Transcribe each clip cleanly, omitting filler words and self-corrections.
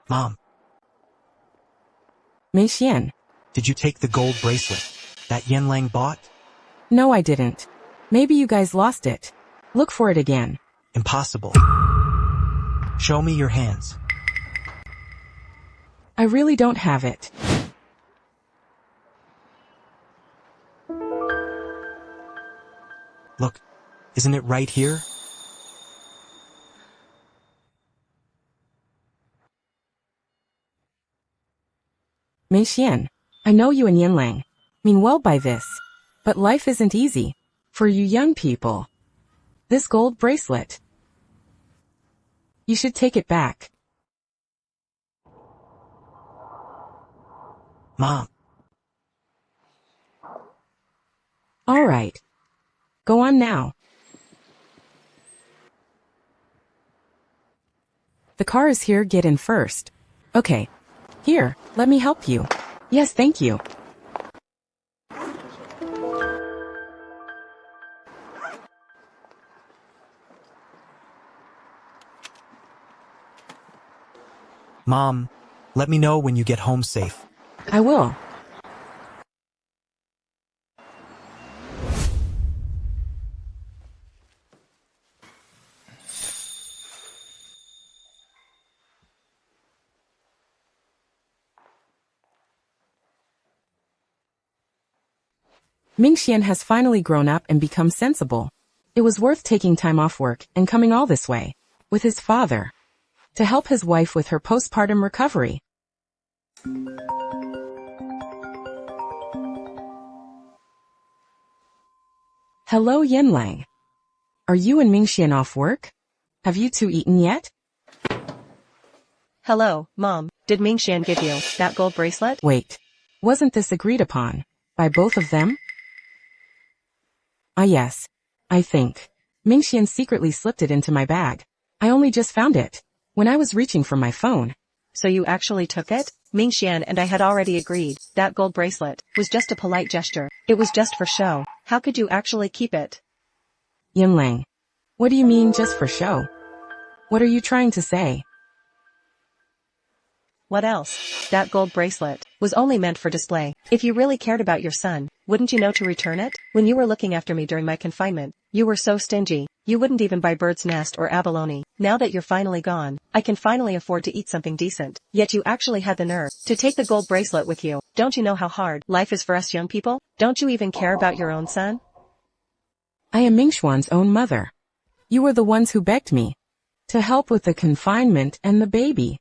Mom, Mei Xian. did you take the gold bracelet that Yanlang bought? No, I didn't. Maybe you guys lost it. Look for it again. Impossible. Show me your hands. I really don't have it. Look, isn't it right here? Mei Xian, I know you and Yanlang mean well by this, but life isn't easy for you young people. This gold bracelet, you should take it back. Mom, All right. Go on now. The car is here, get in first. Okay. Here, let me help you. Yes, thank you. Mom, let me know when you get home safe. I will. Mingxian has finally grown up and become sensible. It was worth taking time off work and coming all this way with his father to help his wife with her postpartum recovery. Hello, Yanlang. Are you and Mingxian off work? Have you two eaten yet? Hello, Mom. Did Mingxian give you that gold bracelet? Wait. Wasn't this agreed upon by both of them? Ah yes. I think. Mingxian secretly slipped it into my bag. I only just found it when I was reaching for my phone. So you actually took it? Mingxian and I had already agreed. That gold bracelet was just a polite gesture. It was just for show. How could you actually keep it? Yanlang. What do you mean just for show? What are you trying to say? What else? That gold bracelet was only meant for display. If you really cared about your son, wouldn't you know to return it? When you were looking after me during my confinement, you were so stingy. You wouldn't even buy bird's nest or abalone. Now that you're finally gone, I can finally afford to eat something decent. Yet you actually had the nerve to take the gold bracelet with you. Don't you know how hard life is for us young people? Don't you even care about your own son? I am Mingxuan's own mother. You were the ones who begged me to help with the confinement and the baby.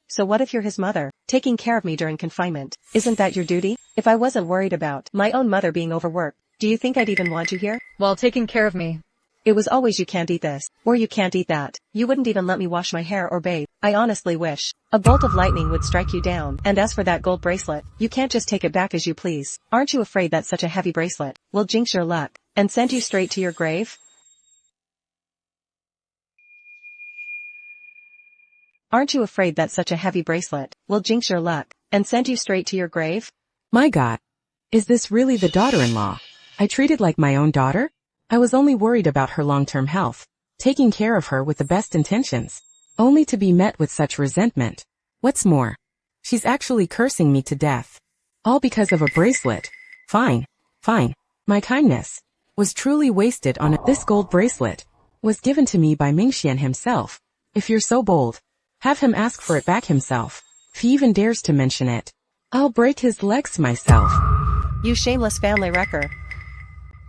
So what if you're his mother, taking care of me during confinement? Isn't that your duty? If I wasn't worried about my own mother being overworked, do you think I'd even want you here? While taking care of me. It was always you can't eat this, or you can't eat that. You wouldn't even let me wash my hair or bathe. I honestly wish a bolt of lightning would strike you down. And as for that gold bracelet, you can't just take it back as you please. Aren't you afraid that such a heavy bracelet will jinx your luck and send you straight to your grave? Aren't you afraid that such a heavy bracelet will jinx your luck and send you straight to your grave? My God. Is this really the daughter-in-law I treated like my own daughter? I was only worried about her long-term health, taking care of her with the best intentions, only to be met with such resentment. What's more, she's actually cursing me to death. All because of a bracelet. Fine. My kindness was truly wasted on it. This gold bracelet was given to me by Mingxian himself. If you're so bold, have him ask for it back himself. If he even dares to mention it, I'll break his legs myself. You shameless family wrecker.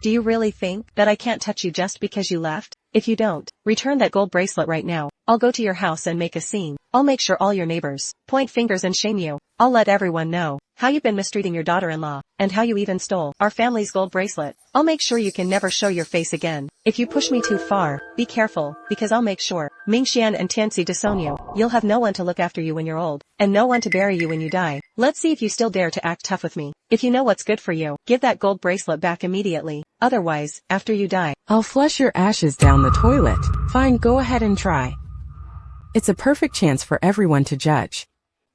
Do you really think that I can't touch you just because you left? If you don't, return that gold bracelet right now. I'll go to your house and make a scene. I'll make sure all your neighbors point fingers and shame you. I'll let everyone know how you've been mistreating your daughter-in-law, and how you even stole our family's gold bracelet. I'll make sure you can never show your face again. If you push me too far, be careful, because I'll make sure Mingxian and Tianxi disown you. You'll have no one to look after you when you're old, and no one to bury you when you die. Let's see if you still dare to act tough with me. If you know what's good for you, give that gold bracelet back immediately. Otherwise, after you die, I'll flush your ashes down the toilet. Fine, go ahead and try. It's a perfect chance for everyone to judge.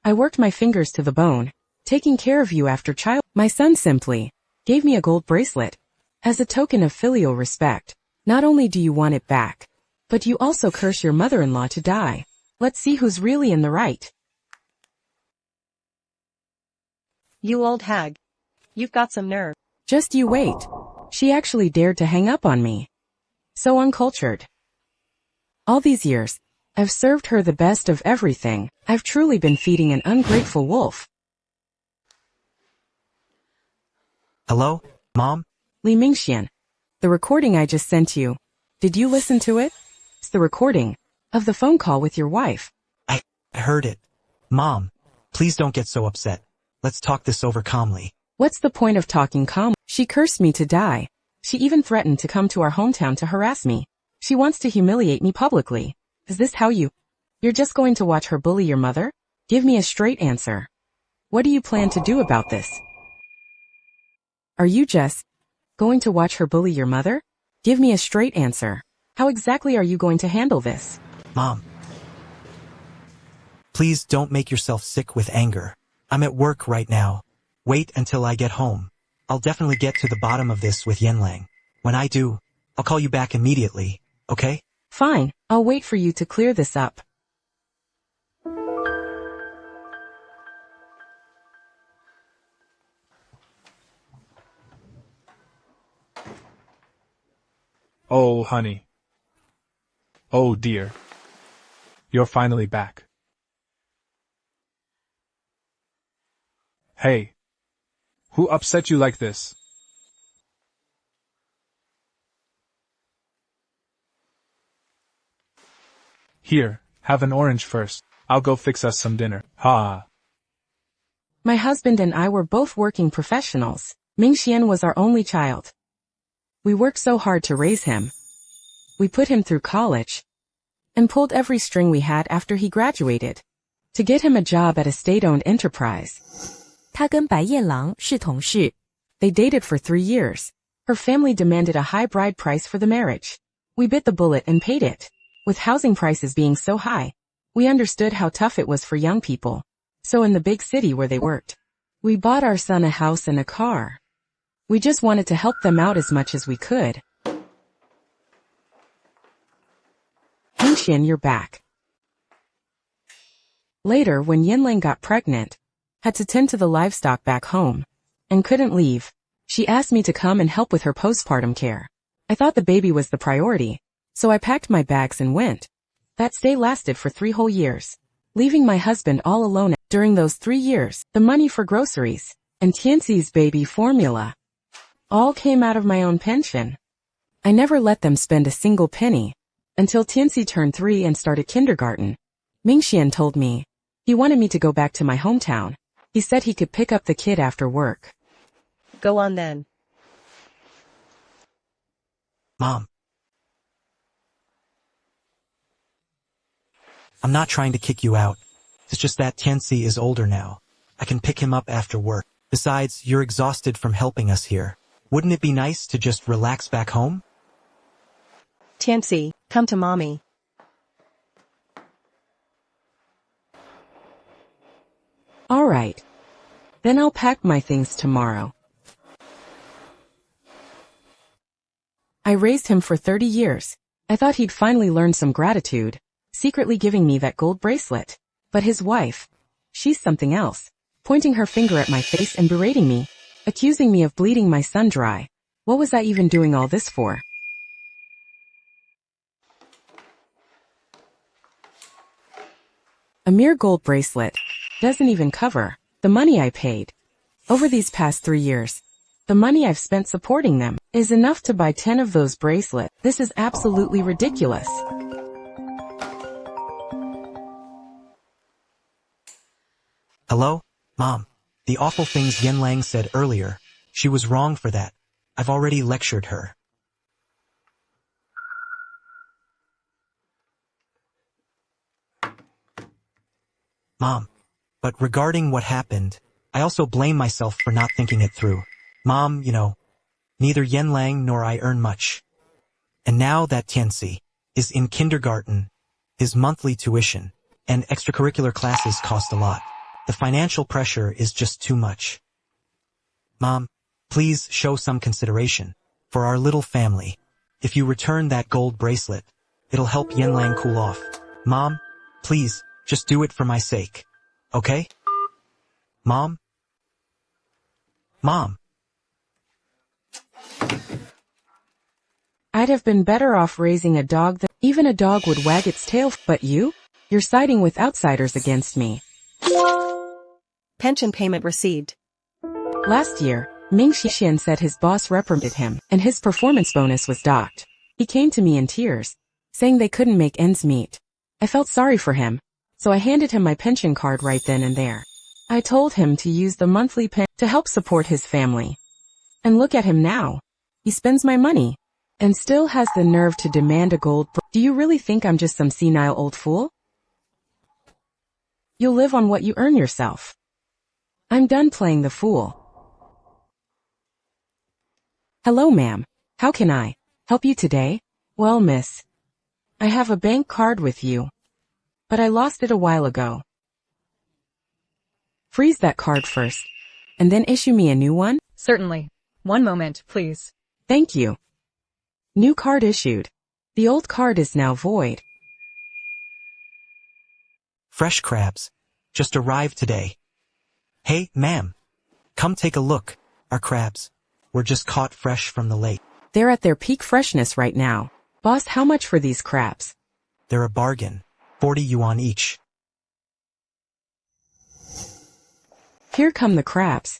I worked my fingers to the bone, taking care of you after child. My son simply gave me a gold bracelet as a token of filial respect. Not only do you want it back, but you also curse your mother-in-law to die. Let's see who's really in the right. You old hag. You've got some nerve. Just you wait. She actually dared to hang up on me. So uncultured. All these years, I've served her the best of everything. I've truly been feeding an ungrateful wolf. Hello, Mom? Li Mingxian, the recording I just sent you. Did you listen to it? It's the recording of the phone call with your wife. I heard it. Mom, please don't get so upset. Let's talk this over calmly. What's the point of talking calm? She cursed me to die. She even threatened to come to our hometown to harass me. She wants to humiliate me publicly. Is this how you're just going to watch her bully your mother? Give me a straight answer. What do you plan to do about this? Are you just going to watch her bully your mother? Give me a straight answer. How exactly are you going to handle this? Mom. Please don't make yourself sick with anger. I'm at work right now. Wait until I get home. I'll definitely get to the bottom of this with Yanlang. When I do, I'll call you back immediately, okay? Fine, I'll wait for you to clear this up. Oh, honey. Oh, dear. You're finally back. Hey. Who upset you like this? Here, have an orange first. I'll go fix us some dinner. Ha! My husband and I were both working professionals. Mingxian was our only child. We worked so hard to raise him. We put him through college and pulled every string we had after he graduated to get him a job at a state-owned enterprise. 他跟白夜狼是同事。 They dated for 3 years. Her family demanded a high bride price for the marriage. We bit the bullet and paid it. With housing prices being so high, we understood how tough it was for young people. So in the big city where they worked, we bought our son a house and a car. We just wanted to help them out as much as we could. Mingxian, you're back. Later, when Yanlang got pregnant, had to tend to the livestock back home, and couldn't leave, she asked me to come and help with her postpartum care. I thought the baby was the priority, so I packed my bags and went. That stay lasted for 3 whole years, leaving my husband all alone. During those 3 years, the money for groceries and Tianxi's baby formula all came out of my own pension. I never let them spend a single penny until Tianxi turned 3 and started kindergarten. Mingxian told me he wanted me to go back to my hometown. He said he could pick up the kid after work. Go on then. Mom. I'm not trying to kick you out. It's just that Tianxi is older now. I can pick him up after work. Besides, you're exhausted from helping us here. Wouldn't it be nice to just relax back home? Tianxi, come to mommy. All right. Then I'll pack my things tomorrow. I raised him for 30 years. I thought he'd finally learn some gratitude, secretly giving me that gold bracelet. But his wife, she's something else, pointing her finger at my face and berating me, accusing me of bleeding my son dry. What was I even doing all this for? A mere gold bracelet doesn't even cover the money I paid. Over these past 3 years, the money I've spent supporting them is enough to buy 10 of those bracelets. This is absolutely ridiculous. Hello? Mom. The awful things Yanlang said earlier, she was wrong for that. I've already lectured her. Mom. But regarding what happened, I also blame myself for not thinking it through. Mom, you know, neither Yanlang nor I earn much. And now that Tianxi is in kindergarten, his monthly tuition and extracurricular classes cost a lot. The financial pressure is just too much. Mom, please show some consideration for our little family. If you return that gold bracelet, it'll help Yanlang cool off. Mom, please, just do it for my sake. Okay? Mom? Mom, I'd have been better off raising a dog that even a dog would wag its tail, but you're siding with outsiders against me. Pension payment received. Last year, Ming Xixian said his boss reprimanded him, and his performance bonus was docked. He came to me in tears, saying they couldn't make ends meet. I felt sorry for him, so I handed him my pension card right then and there. I told him to use the monthly pension to help support his family. And look at him now. He spends my money, and still has the nerve to demand a gold. Do you really think I'm just some senile old fool? You'll live on what you earn yourself. I'm done playing the fool. Hello, ma'am. How can I help you today? Well, miss, I have a bank card with you, but I lost it a while ago. Freeze that card first, and then issue me a new one? Certainly. One moment, please. Thank you. New card issued. The old card is now void. fresh crabs. Just arrived today. Hey, ma'am. Come take a look. Our crabs were just caught fresh from the lake. They're at their peak freshness right now. Boss, how much for these crabs? They're a bargain. 40 yuan each. Here come the crabs.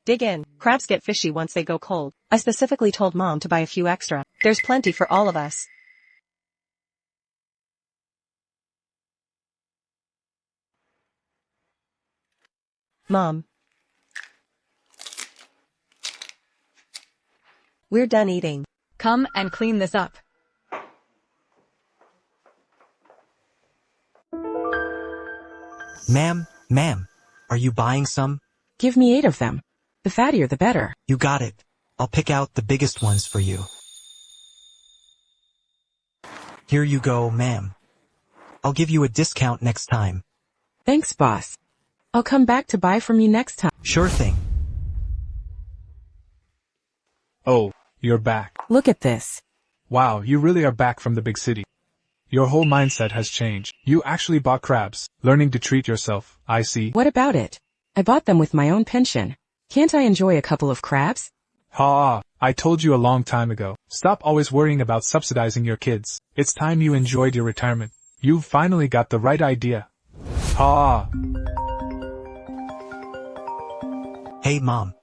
Dig in. Crabs get fishy once they go cold. I specifically told Mom to buy a few extra. There's plenty for all of us. Mom. We're done eating. Come and clean this up. Ma'am, are you buying some? Give me 8 of them. The fattier the better. You got it. I'll pick out the biggest ones for you. Here you go, ma'am. I'll give you a discount next time. Thanks, boss. I'll come back to buy from you next time. Sure thing. Oh, you're back. Look at this. Wow, you really are back from the big city. Your whole mindset has changed. You actually bought crabs. Learning to treat yourself, I see. What about it? I bought them with my own pension. Can't I enjoy a couple of crabs? Ha! I told you a long time ago. Stop always worrying about subsidizing your kids. It's time you enjoyed your retirement. You've finally got the right idea. Ha! Hey, Mom.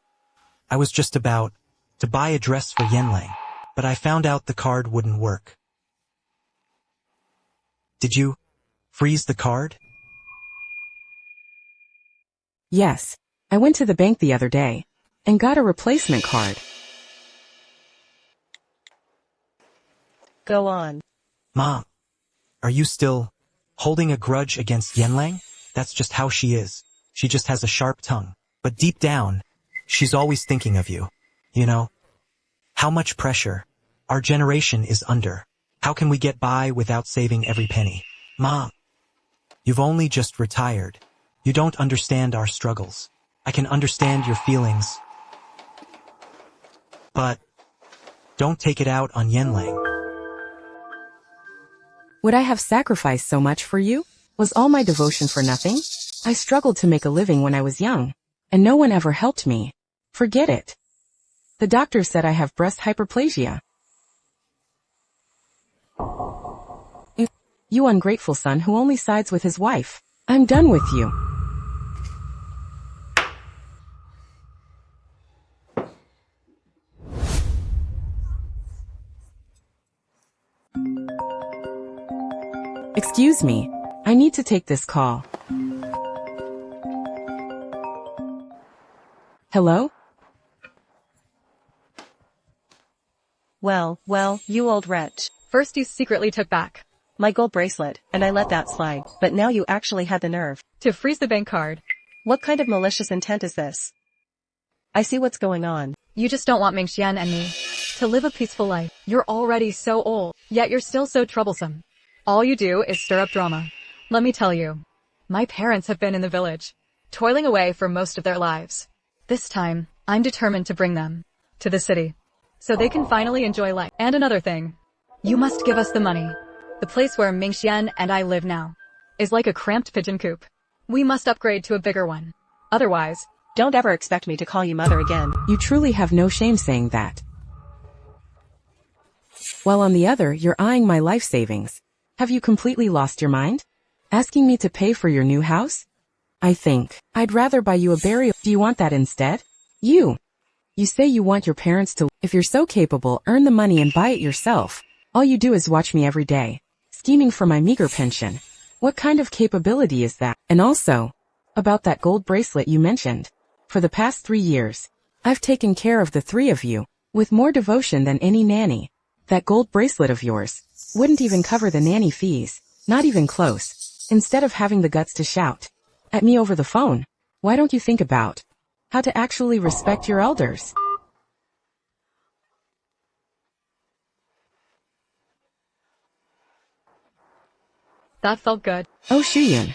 I was just about to buy a dress for Yanlang, but I found out the card wouldn't work. Did you freeze the card? Yes. I went to the bank the other day and got a replacement card. Go on. Mom, are you still holding a grudge against Yanlang? That's just how she is. She just has a sharp tongue. But deep down, she's always thinking of you. You know? How much pressure our generation is under. How can we get by without saving every penny? Mom, you've only just retired. You don't understand our struggles. I can understand your feelings. But don't take it out on Yanlang. Would I have sacrificed so much for you? Was all my devotion for nothing? I struggled to make a living when I was young, and no one ever helped me. Forget it. The doctor said I have breast hyperplasia. You ungrateful son who only sides with his wife. I'm done with you. Excuse me. I need to take this call. Hello? Well, you old wretch. First you secretly took back My gold bracelet, and I let that slide, but now you actually had the nerve to freeze the bank card. What kind of malicious intent is this? I see what's going on. You just don't want Mingxian and me to live a peaceful life. You're already so old, yet you're still so troublesome. All you do is stir up drama. Let me tell you, my parents have been in the village, toiling away for most of their lives. This time, I'm determined to bring them to the city, so they can finally enjoy life. And another thing, you must give us the money. The place where Mingxian and I live now is like a cramped pigeon coop. We must upgrade to a bigger one. Otherwise, Don't ever expect me to call you mother again. You truly have no shame saying that. While on the other, you're eyeing my life savings. Have you completely lost your mind? Asking me to pay for your new house? I think I'd rather buy you a burial. Do you want that instead? You say you want your parents to. If you're so capable, earn the money and buy it yourself. All you do is watch me every day, scheming for my meager pension. What kind of capability is that? And also, about that gold bracelet you mentioned. For the past 3 years, I've taken care of the three of you, with more devotion than any nanny. That gold bracelet of yours wouldn't even cover the nanny fees, not even close. Instead of having the guts to shout at me over the phone, why don't you think about how to actually respect your elders? that felt good. Oh, Shuyun.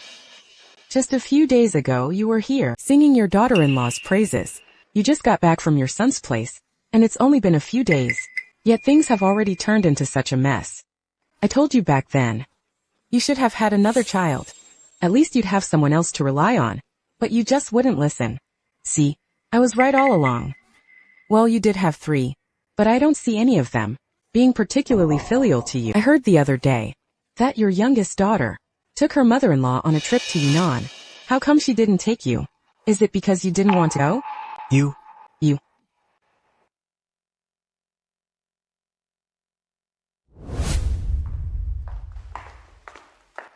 Just a few days ago you were here, singing your daughter-in-law's praises. You just got back from your son's place, and it's only been a few days. Yet things have already turned into such a mess. I told you back then. You should have had another child. At least you'd have someone else to rely on. But you just wouldn't listen. See, I was right all along. Well, you did have 3. But I don't see any of them being particularly filial to you. I heard the other day that your youngest daughter took her mother-in-law on a trip to Yunnan. How come she didn't take you? Is it because you didn't want to go? You.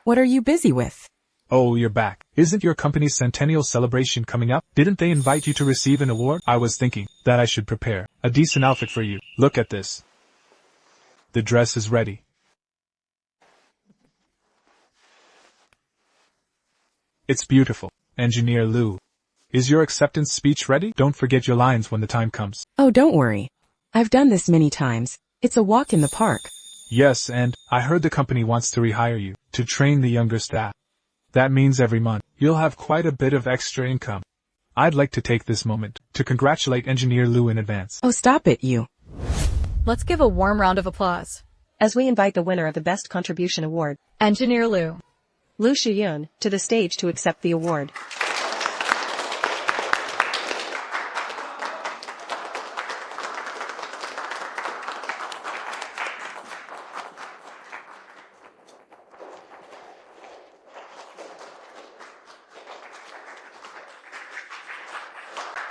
What are you busy with? Oh, you're back. Isn't your company's centennial celebration coming up? Didn't they invite you to receive an award? I was thinking that I should prepare a decent outfit for you. Look at this. The dress is ready. It's beautiful. Engineer Liu. Is your acceptance speech ready? Don't forget your lines when the time comes. Oh, don't worry. I've done this many times. It's a walk in the park. Yes, and I heard the company wants to rehire you to train the younger staff. That means every month you'll have quite a bit of extra income. I'd like to take this moment to congratulate Engineer Liu in advance. Oh, stop it, you. Let's give a warm round of applause. As we invite the winner of the Best Contribution Award, Engineer Liu. Liu Shiyun, to the stage to accept the award.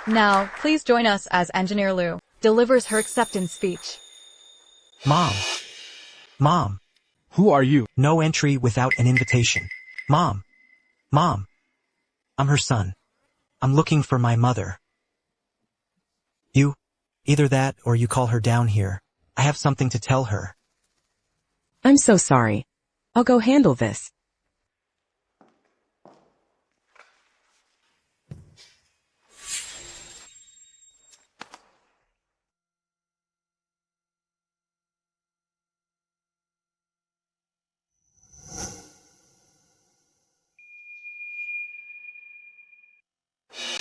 Now, please join us as Engineer Liu delivers her acceptance speech. Mom. Who are you? No entry without an invitation. Mom. I'm her son. I'm looking for my mother. You. Either that or you call her down here. I have something to tell her. I'm so sorry. I'll go handle this.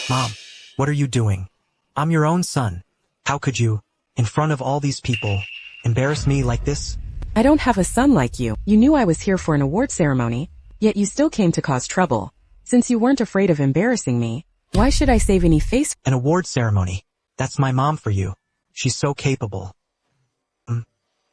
Mom, what are you doing? I'm your own son. How could you, in front of all these people, embarrass me like this? I don't have a son like you. You knew I was here for an award ceremony, yet you still came to cause trouble. Since you weren't afraid of embarrassing me, why should I save any face? An award ceremony. That's my mom for you. She's so capable.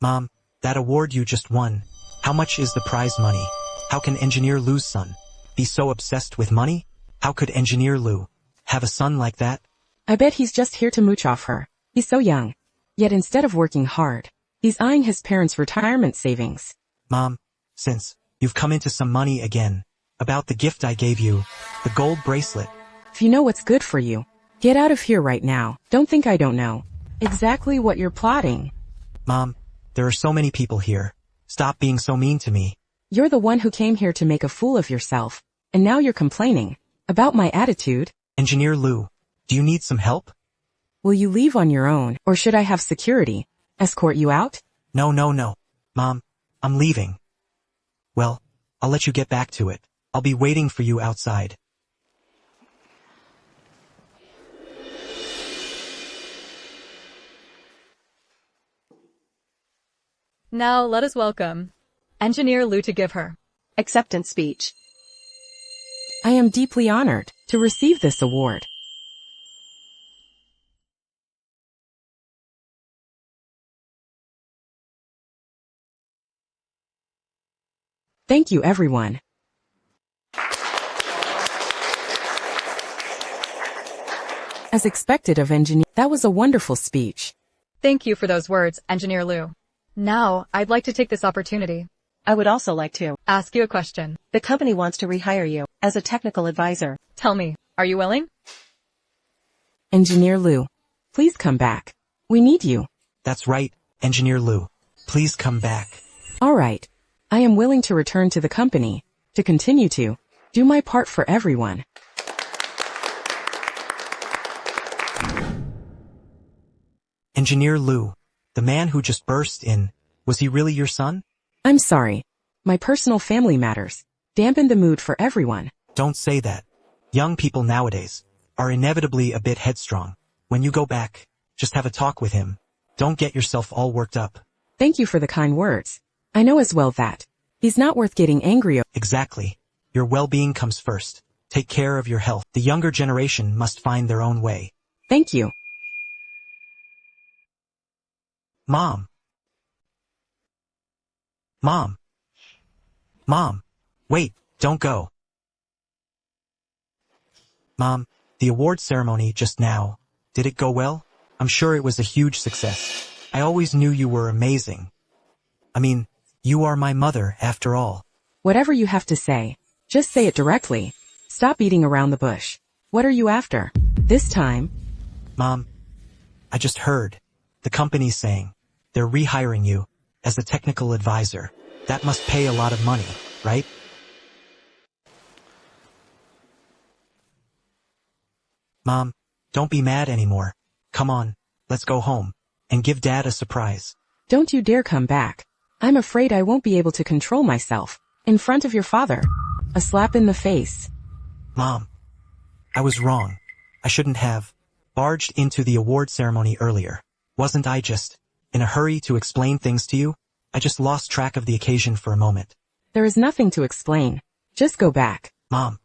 Mom, that award you just won. How much is the prize money? How can Engineer Liu's son be so obsessed with money? How could Engineer Liu have a son like that? I bet he's just here to mooch off her. He's so young. Yet instead of working hard, he's eyeing his parents' retirement savings. Mom, since you've come into some money again, about the gift I gave you, the gold bracelet. If you know what's good for you, get out of here right now. Don't think I don't know exactly what you're plotting. Mom, there are so many people here. Stop being so mean to me. You're the one who came here to make a fool of yourself, and now you're complaining about my attitude. Engineer Liu, do you need some help? Will you leave on your own, or should I have security escort you out? No. Mom, I'm leaving. Well, I'll let you get back to it. I'll be waiting for you outside. Now let us welcome Engineer Lu to give her. Acceptance speech. I am deeply honored to receive this award. Thank you, everyone. As expected of engineer, that was a wonderful speech. Thank you for those words, Engineer Lu. Now, I'd like to take this opportunity. I would also like to Ask you a question. The company wants to rehire you as a technical advisor. Tell me, are you willing? Engineer Lu, please come back. We need you. That's right, Engineer Lu. Please come back. All right. I am willing to return to the company to continue to do my part for everyone. Engineer Lu, the man who just burst in, was he really your son? I'm sorry. My personal family matters dampened the mood for everyone. Don't say that. Young people nowadays are inevitably a bit headstrong. When you go back, just have a talk with him. Don't get yourself all worked up. Thank you for the kind words. I know as well that he's not worth getting angry over. Exactly. Your well-being comes first. Take care of your health. The younger generation must find their own way. Thank you. Mom. Mom. Mom. Wait, don't go. Mom, the award ceremony just now, did it go well? I'm sure it was a huge success. I always knew you were amazing. I mean, you are my mother, after all. Whatever you have to say, just say it directly. Stop beating around the bush. What are you after? This time? Mom, I just heard the company saying they're rehiring you as a technical advisor. That must pay a lot of money, right? Mom, don't be mad anymore. Come on, let's go home and give Dad a surprise. Don't you dare come back. I'm afraid I won't be able to control myself in front of your father. A slap in the face. Mom, I was wrong. I shouldn't have barged into the award ceremony earlier. Wasn't I just in a hurry to explain things to you? I just lost track of the occasion for a moment. There is nothing to explain. Just go back. Mom,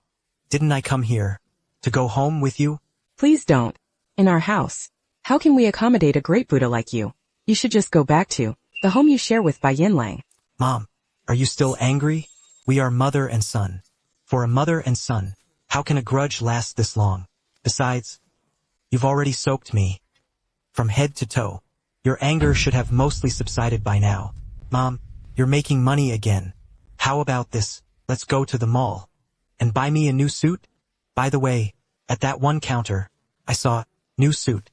didn't I come here to go home with you? Please don't. In our house. How can we accommodate a great Buddha like you? You should just go back to the home you share with Bai Yinlang. Mom, are you still angry? We are mother and son. For a mother and son, how can a grudge last this long? Besides, you've already soaked me from head to toe. Your anger should have mostly subsided by now. Mom, you're making money again. How about this? Let's go to the mall and buy me a new suit? By the way, at that one counter, I saw new suit.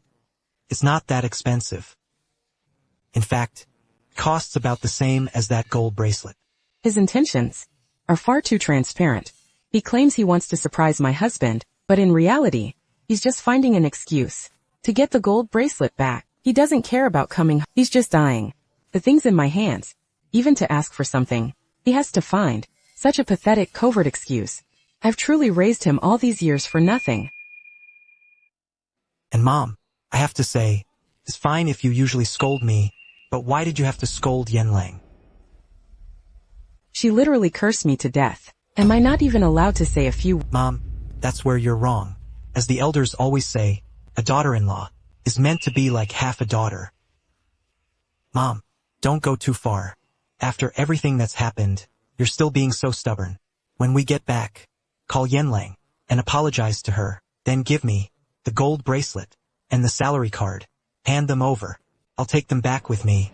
It's not that expensive. In fact, costs about the same as that gold bracelet. His intentions are far too transparent. He claims he wants to surprise my husband, but in reality, he's just finding an excuse to get the gold bracelet back. He doesn't care about coming. He's just dying. The thing's in my hands. Even to ask for something, he has to find such a pathetic covert excuse. I've truly raised him all these years for nothing. And Mom, I have to say, it's fine if you usually scold me, but why did you have to scold Yanlang? She literally cursed me to death. Am I not even allowed to say a few? Mom, that's where you're wrong. As the elders always say, a daughter-in-law is meant to be like half a daughter. Mom, don't go too far. After everything that's happened, you're still being so stubborn. When we get back, call Yanlang and apologize to her. Then give me the gold bracelet and the salary card. Hand them over. I'll take them back with me.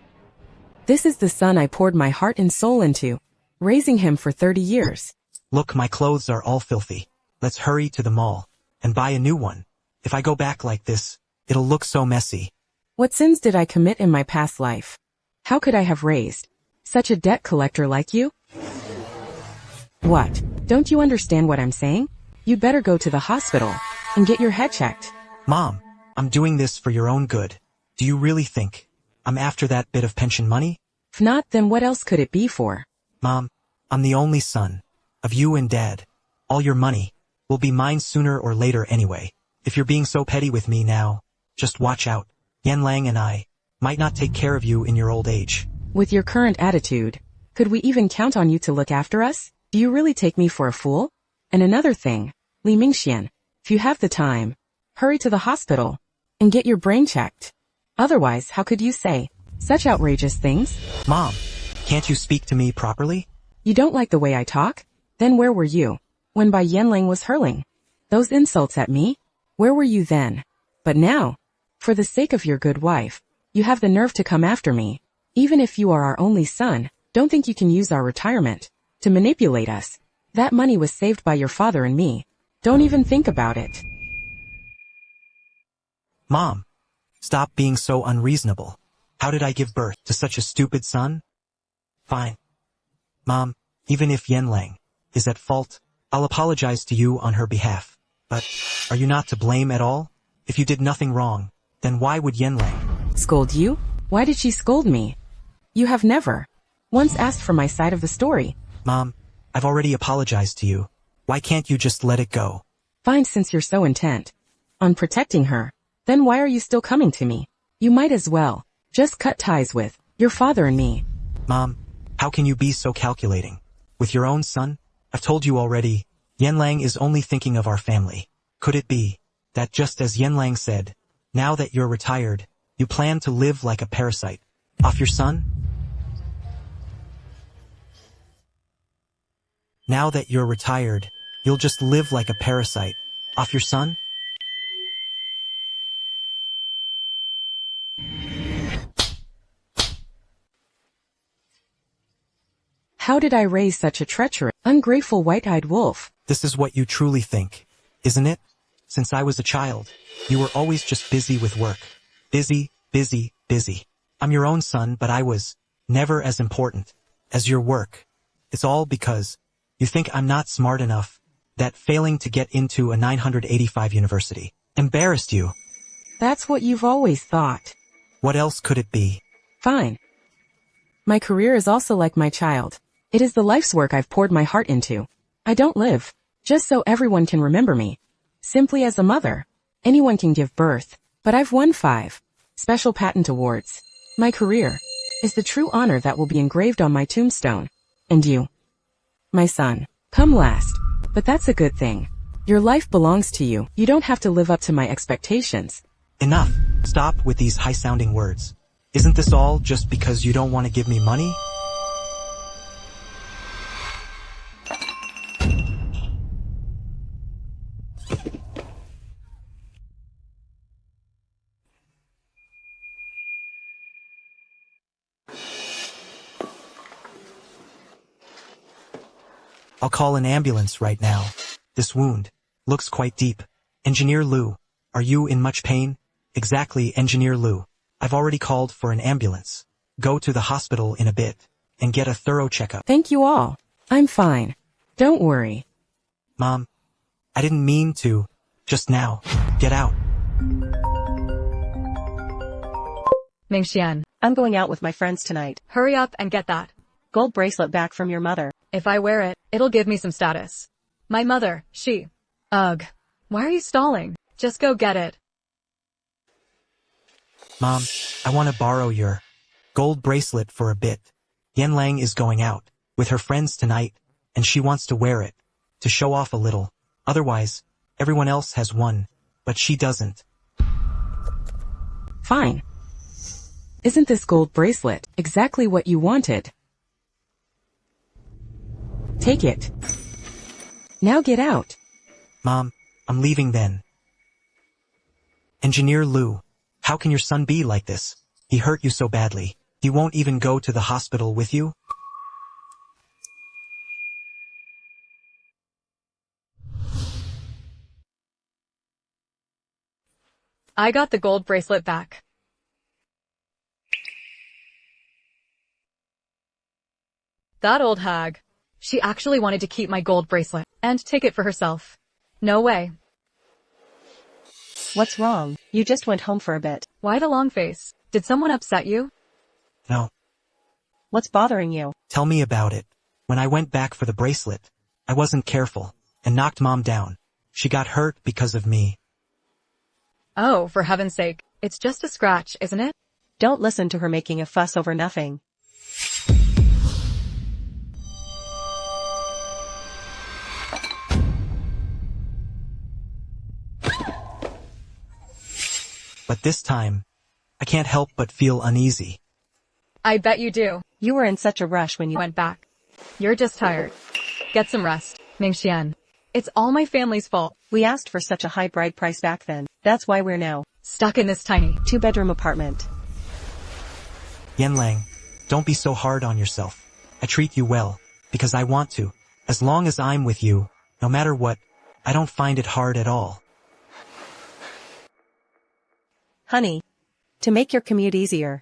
This is the son I poured my heart and soul into, raising him for 30 years. Look, my clothes are all filthy. Let's hurry to the mall and buy a new one. If I go back like this, it'll look so messy. What sins did I commit in my past life? How could I have raised such a debt collector like you? What? Don't you understand what I'm saying? You'd better go to the hospital and get your head checked. Mom, I'm doing this for your own good. Do you really think I'm after that bit of pension money? If not, then what else could it be for? Mom, I'm the only son of you and Dad. All your money will be mine sooner or later anyway. If you're being so petty with me now, just watch out. Yanlang and I might not take care of you in your old age. With your current attitude, Could we even count on you to look after us? Do you really take me for a fool? And another thing, Li Mingxian, if you have the time, hurry to the hospital and get your brain checked. Otherwise, how could you say such outrageous things? Mom, can't you speak to me properly? You don't like the way I talk? Then where were you when Bai Yanlang was hurling those insults at me? Where were you then? But now, for the sake of your good wife, you have the nerve to come after me. Even if you are our only son, don't think you can use our retirement to manipulate us. That money was saved by your father and me. Don't even think about it. Mom, stop being so unreasonable. How did I give birth to such a stupid son? Fine. Mom, even if Yanlang is at fault, I'll apologize to you on her behalf. But are you not to blame at all? If you did nothing wrong, then why would Yanlang Scold you? Why did she scold me? You have never once asked for my side of the story. Mom, I've already apologized to you. Why can't you just let it go? Fine, since you're so intent on protecting her, then why are you still coming to me? You might as well just cut ties with your father and me. Mom, how can you be so calculating? With your own son? I've told you already, Yanlang is only thinking of our family. Could it be that just as Yanlang said, now that you're retired, you plan to live like a parasite off your son? Now that you're retired, you'll just live like a parasite off your son? How did I raise such a treacherous, ungrateful white-eyed wolf? This is what you truly think, isn't it? Since I was a child, you were always just busy with work. Busy, busy, busy. I'm your own son, but I was never as important as your work. It's all because you think I'm not smart enough, that failing to get into a 985 university embarrassed you. That's what you've always thought. What else could it be? Fine. My career is also like my child. It is the life's work I've poured my heart into. I don't live just so everyone can remember me. Simply as a mother. Anyone can give birth, but I've won 5 special patent awards. My career is the true honor that will be engraved on my tombstone. And you, my son, come last. But that's a good thing. Your life belongs to you. You don't have to live up to my expectations. Enough. Stop with these high-sounding words. Isn't this all just because you don't want to give me money? I'll call an ambulance right now. This wound looks quite deep. Engineer Liu, are you in much pain? Exactly, Engineer Liu. I've already called for an ambulance. Go to the hospital in a bit and get a thorough checkup. Thank you all. I'm fine. Don't worry. Mom, I didn't mean to. Just now. Get out. Mingxian, I'm going out with my friends tonight. hurry up and get that. Gold bracelet back from your mother. If I wear it, it'll give me some status. My mother, she. Ugh. Why are you stalling? Just go get it. Mom, I want to borrow your gold bracelet for a bit. Yanlang is going out with her friends tonight, and she wants to wear it to show off a little. Otherwise, everyone else has one, but she doesn't. Fine. Isn't this gold bracelet exactly what you wanted? Take it. Now get out. Mom, I'm leaving then. Engineer Liu, how can your son be like this? He hurt you so badly. He won't even go to the hospital with you? I got the gold bracelet back. That old hag. She actually wanted to keep my gold bracelet and take it for herself. No way. What's wrong? You just went home for a bit. Why the long face? Did someone upset you? No. What's bothering you? Tell me about it. When I went back for the bracelet, I wasn't careful and knocked Mom down. She got hurt because of me. Oh, for heaven's sake. It's just a scratch, isn't it? Don't listen to her making a fuss over nothing. but this time, I can't help but feel uneasy. I bet you do. You were in such a rush when you Went back. You're just tired. Get some rest, Mingxian. It's all my family's fault. We asked for such a high bride price back then. That's why we're now Stuck in this tiny. 2-bedroom apartment. Yanlang, don't be so hard on yourself. I treat you well, because I want to. As long as I'm with you, no matter what, I don't find it hard at all. Honey. To make your commute easier.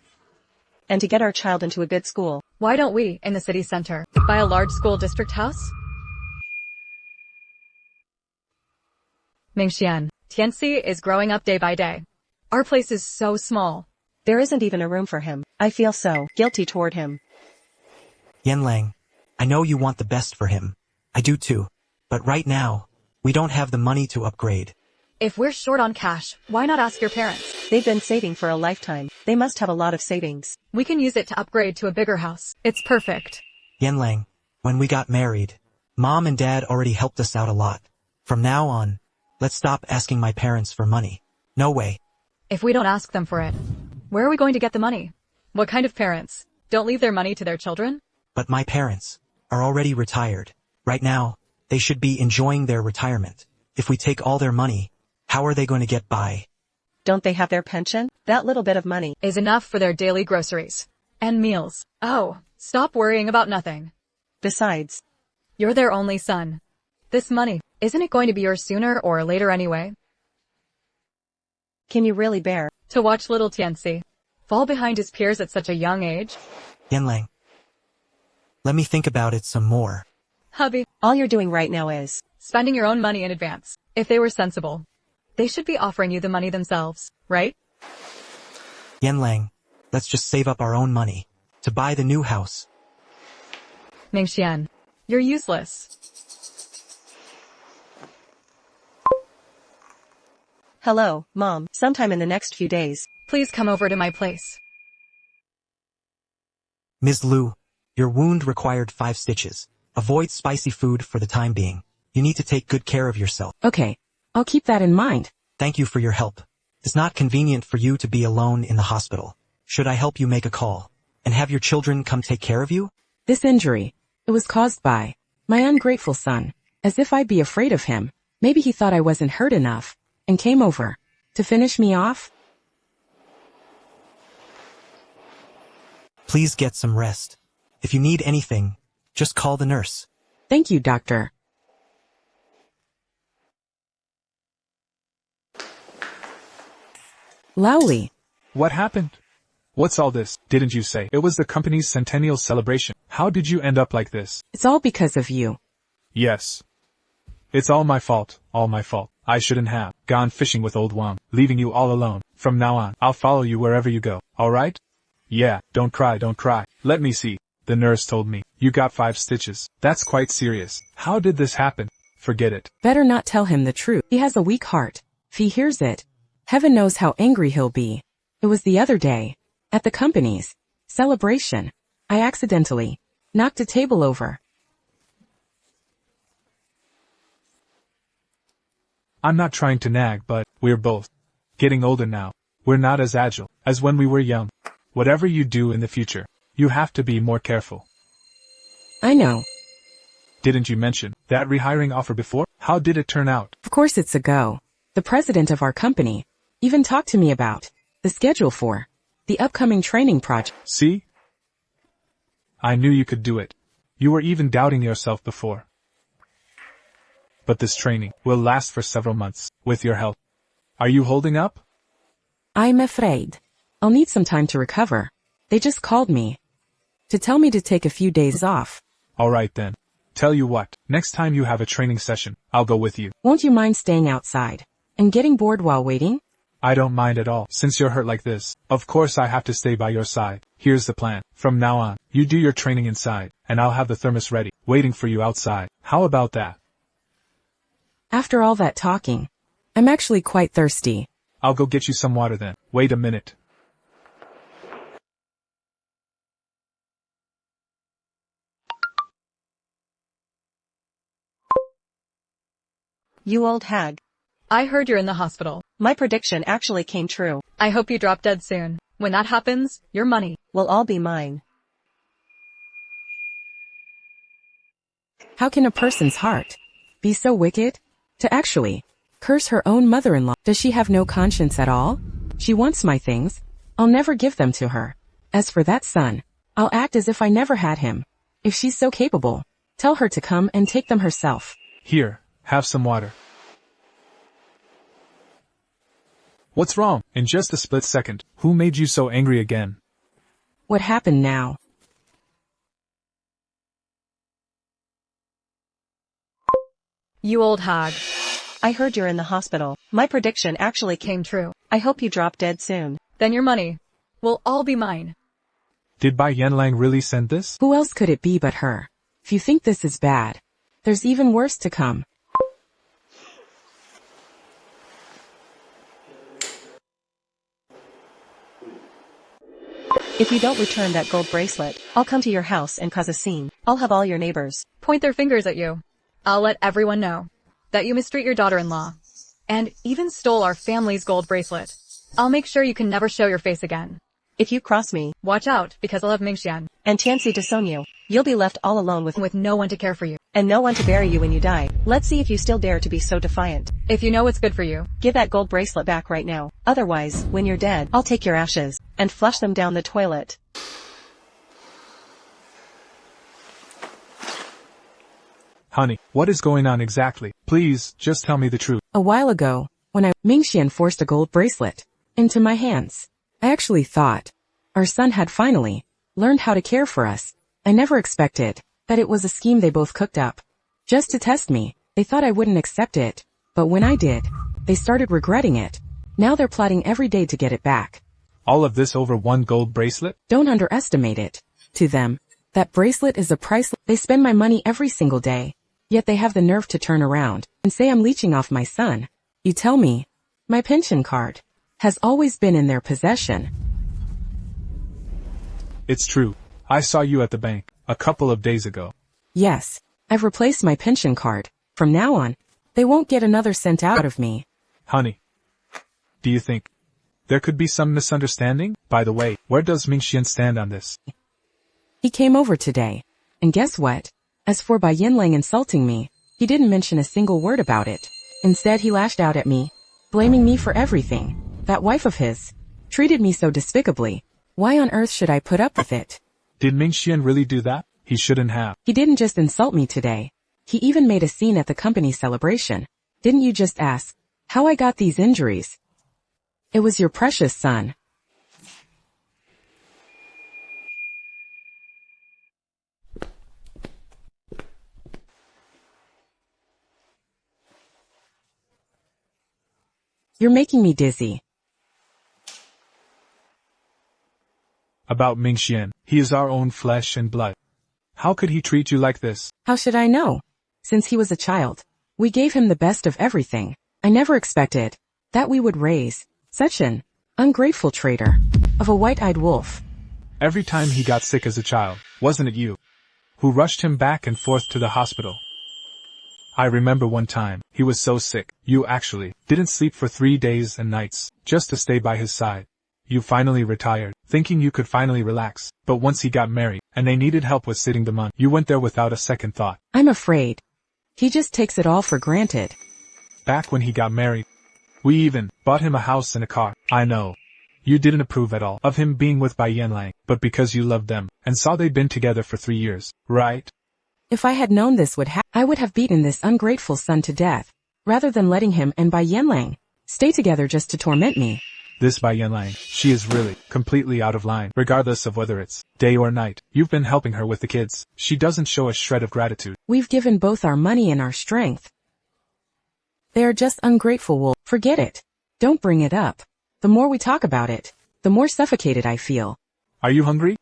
And to get our child into a good school. Why don't we, in the city center, buy a large school district house? Mingxian, Tianxi is growing up day by day. Our place is so small. There isn't even a room for him. I feel so guilty toward him. Yanlang, I know you want the best for him. I do too. But right now, we don't have the money to upgrade. If we're short on cash, why not ask your parents? They've been saving for a lifetime. They must have a lot of savings. We can use it to upgrade to a bigger house. It's perfect. Yanlang, when we got married, Mom and Dad already helped us out a lot. From now on, let's stop asking my parents for money. No way. If we don't ask them for it, where are we going to get the money? What kind of parents don't leave their money to their children? But my parents are already retired. Right now, they should be enjoying their retirement. If we take all their money, how are they going to get by? Don't they have their pension? That little bit of money Is enough for their daily groceries and meals. Oh, stop worrying about nothing. Besides, You're their only son. This money, isn't it going to be yours sooner or later anyway? can you really bear? To watch little Tianxi fall behind his peers at such a young age? Yanlang, let me think about it some more. Hubby, All you're doing right now is spending your own money in advance. If they were sensible, they should be offering you the money themselves, right? Yanlang, let's just save up our own money to buy the new house. Mingxian, you're useless. hello, Mom, sometime in the next few days. Please come over to my place. Ms. Liu, your wound required 5 stitches. Avoid spicy food for the time being. You need to take good care of yourself. Okay, I'll keep that in mind. Thank you for your help. It's not convenient for you to be alone in the hospital. Should I help you make a call and have your children come take care of you? This injury, it was caused by my ungrateful son. As if I'd be afraid of him. Maybe he thought I wasn't hurt enough and came over to finish me off. Please get some rest. If you need anything, just call the nurse. Thank you, doctor. Lowly. What happened? What's all this? Didn't you say it was the company's centennial celebration? How did you end up like this? It's all because of you. Yes. It's all my fault, all my fault. I shouldn't have gone fishing with old Wang, leaving you all alone. From now on, I'll follow you wherever you go, alright? Yeah, don't cry, don't cry. Let me see. The nurse told me. You got 5 stitches. That's quite serious. How did this happen? Forget it. Better not tell him the truth. He has a weak heart. If he hears it, heaven knows how angry he'll be. It was the other day, at the company's celebration. I accidentally knocked a table over. I'm not trying to nag, but we're both getting older now. We're not as agile as when we were young. Whatever you do in the future, you have to be more careful. I know. Didn't you mention that rehiring offer before? How did it turn out? Of course it's a go. The president of our company even talked to me about the schedule for the upcoming training project. See? I knew you could do it. You were even doubting yourself before. But this training will last for several months, with your help. Are you holding up? I'm afraid I'll need some time to recover. They just called me to tell me to take a few days off. Alright then. Tell you what, next time you have a training session, I'll go with you. Won't you mind staying outside and getting bored while waiting? I don't mind at all, since you're hurt like this. Of course I have to stay by your side. Here's the plan. From now on, you do your training inside, and I'll have the thermos ready, waiting for you outside. How about that? After all that talking, I'm actually quite thirsty. I'll go get you some water then. Wait a minute. You old hag. I heard you're in the hospital. My prediction actually came true. I hope you drop dead soon. When that happens, your money Will all be mine. How can a person's heart be so wicked? To actually curse her own mother-in-law. Does she have no conscience at all? She wants my things. I'll never give them to her. As for that son, I'll act as if I never had him. If she's so capable, tell her to come and take them herself. Here, have some water. What's wrong? In just a split second, who made you so angry again? What happened now? You old hag. I heard you're in the hospital. My prediction actually Came true. I hope you drop dead soon. Then your money will all be mine. Did Bai Yanlang really send this? Who else could it be but her? If you think this is bad, there's even worse to come. If you don't return that gold bracelet, I'll come to your house and cause a scene. I'll have all your neighbors Point their fingers at you. I'll let everyone know that you mistreat your daughter-in-law and even stole our family's gold bracelet. I'll make sure you can never show your face again. If you cross me, Watch out, because I'll have Mingxian and Tianxi disown you, you'll be left all alone with no one to care for you. and no one to bury you when you die. Let's see if you still dare to be so defiant. If you know what's good for you, Give that gold bracelet back right now. Otherwise, when you're dead, I'll take your ashes and flush them down the toilet. Honey, what is going on exactly? Please, just tell me the truth. A while ago, when Mingxian forced a gold bracelet into my hands, I actually thought our son had finally learned how to care for us. I never expected that it was a scheme they both cooked up just to test me. They thought I wouldn't accept it, but when I did, they started regretting it. Now they're plotting every day to get it back. All of this over one gold bracelet? Don't underestimate it. To them, that bracelet is a priceless. They spend my money every single day, yet they have the nerve to turn around and say I'm leeching off my son. You tell me, my pension card has always been in their possession. It's true. I saw you at the bank a couple of days ago. Yes, I've replaced my pension card. From now on, they won't get another cent out of me. Honey, do you think there could be some misunderstanding? By the way, where does Mingxian stand on this? He came over today, and guess what? As for Bai Yanlang insulting me, he didn't mention a single word about it. Instead, he lashed out at me, blaming me for everything. That wife of his treated me so despicably. Why on earth should I put up with it? Did Mingxian really do that? He shouldn't have. He didn't just insult me today. He even made a scene at the company celebration. Didn't you just ask how I got these injuries? It was your precious son. You're making me dizzy. About Mingxian, he is our own flesh and blood. How could he treat you like this? How should I know? Since he was a child, we gave him the best of everything. I never expected that we would raise such an ungrateful traitor of a white-eyed wolf. Every time he got sick as a child, wasn't it you who rushed him back and forth to the hospital? I remember one time, he was so sick, you actually didn't sleep for 3 days and nights, just to stay by his side. You finally retired, thinking you could finally relax, but once he got married, and they needed help with sitting them on, you went there without a second thought. I'm afraid he just takes it all for granted. Back when he got married, we even bought him a house and a car. I know. You didn't approve at all of him being with Bai Yanlang, but because you loved them, and saw they'd been together for 3 years, right? If I had known this would happen, I would have beaten this ungrateful son to death, rather than letting him and Bai Yanlang stay together just to torment me. This Bai Yanlang, she is really completely out of line, regardless of whether it's day or night. You've been helping her with the kids. She doesn't show a shred of gratitude. We've given both our money and our strength. They are just ungrateful wolves. Forget it. Don't bring it up. The more we talk about it, the more suffocated I feel. Are you hungry?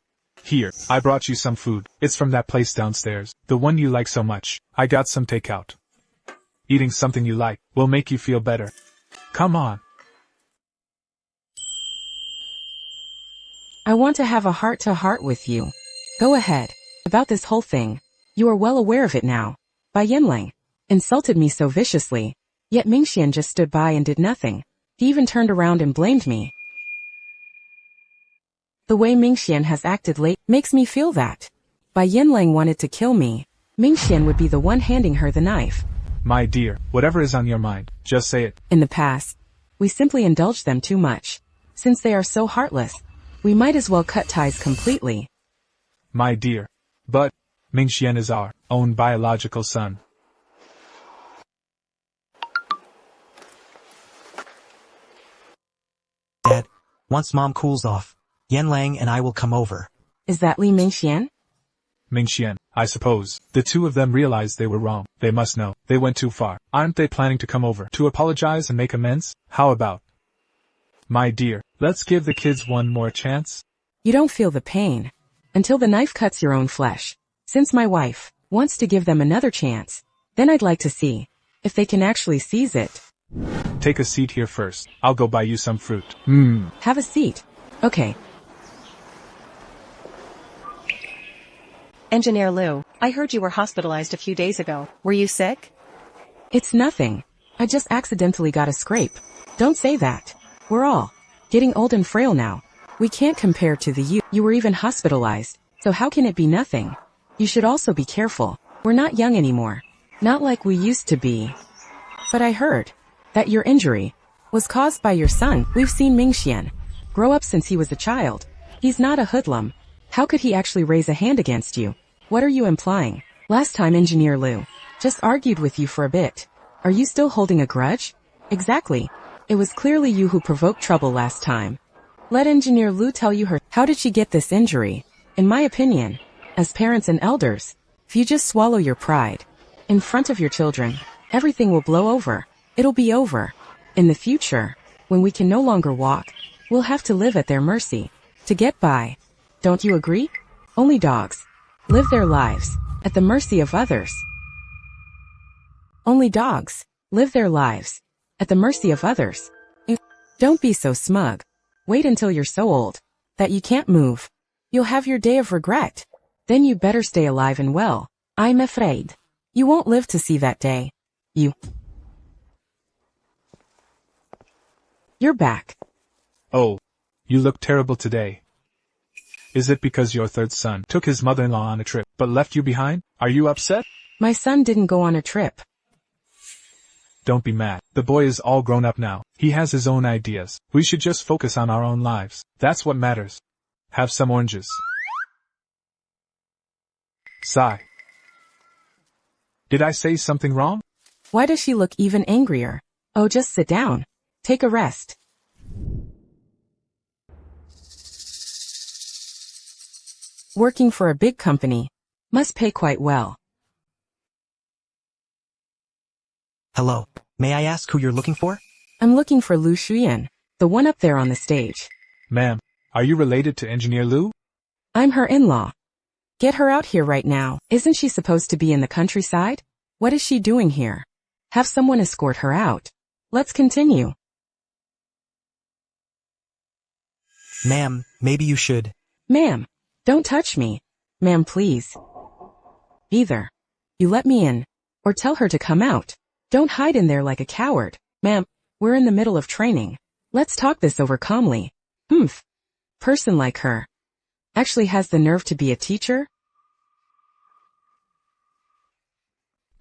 Here, I brought you some food. It's from that place downstairs, the one you like so much. I got some takeout. Eating something you like will make you feel better. Come on. I want to have a heart-to-heart with you. Go ahead. About this whole thing, you are well aware of it now. Bai Yanlang insulted me so viciously, yet Mingxian just stood by and did nothing. He even turned around and blamed me. The way Mingxian has acted late makes me feel that. By Yanlang wanted to kill me, Mingxian would be the one handing her the knife. My dear, whatever is on your mind, just say it. In the past, we simply indulged them too much. Since they are so heartless, we might as well cut ties completely. My dear. But, Mingxian is our own biological son. Dad, once Mom cools off, Yanlang and I will come over. Is that Li Mingxian? Mingxian, I suppose. The two of them realized they were wrong. They must know. They went too far. Aren't they planning to come over to apologize and make amends? How about? My dear, let's give the kids one more chance. You don't feel the pain until the knife cuts your own flesh. Since my wife wants to give them another chance, then I'd like to see if they can actually seize it. Take a seat here first. I'll go buy you some fruit. Have a seat. Okay. Engineer Liu, I heard you were hospitalized a few days ago. Were you sick? It's nothing. I just accidentally got a scrape. Don't say that. We're all getting old and frail now. We can't compare to the you. You were even hospitalized, so how can it be nothing? You should also be careful. We're not young anymore. Not like we used to be. But I heard that your injury was caused by your son. We've seen Mingxian grow up since he was a child. He's not a hoodlum. How could he actually raise a hand against you? What are you implying? Last time Engineer Liu just argued with you for a bit. Are you still holding a grudge? Exactly. It was clearly you who provoked trouble last time. Let Engineer Liu tell you her. How did she get this injury? In my opinion, as parents and elders, if you just swallow your pride in front of your children, everything will blow over. It'll be over. In the future, when we can no longer walk, we'll have to live at their mercy to get by. Don't you agree? Only dogs live their lives at the mercy of others. Only dogs live their lives at the mercy of others. Don't be so smug. Wait until you're so old that you can't move. You'll have your day of regret. Then you better stay alive and well. I'm afraid you won't live to see that day. You're back. Oh, you look terrible today. Is it because your third son took his mother-in-law on a trip, but left you behind? Are you upset? My son didn't go on a trip. Don't be mad. The boy is all grown up now. He has his own ideas. We should just focus on our own lives. That's what matters. Have some oranges. Sigh. Did I say something wrong? Why does she look even angrier? Oh, just sit down. Take a rest. Working for a big company must pay quite well. Hello. May I ask who you're looking for? I'm looking for Lu Shuyan, the one up there on the stage. Ma'am, are you related to Engineer Liu? I'm her in-law. Get her out here right now. Isn't she supposed to be in the countryside? What is she doing here? Have someone escort her out. Let's continue. Ma'am, maybe you should. Ma'am, don't touch me. Ma'am, please. Either you let me in, or tell her to come out. Don't hide in there like a coward. Ma'am, we're in the middle of training. Let's talk this over calmly. Person like her actually has the nerve to be a teacher?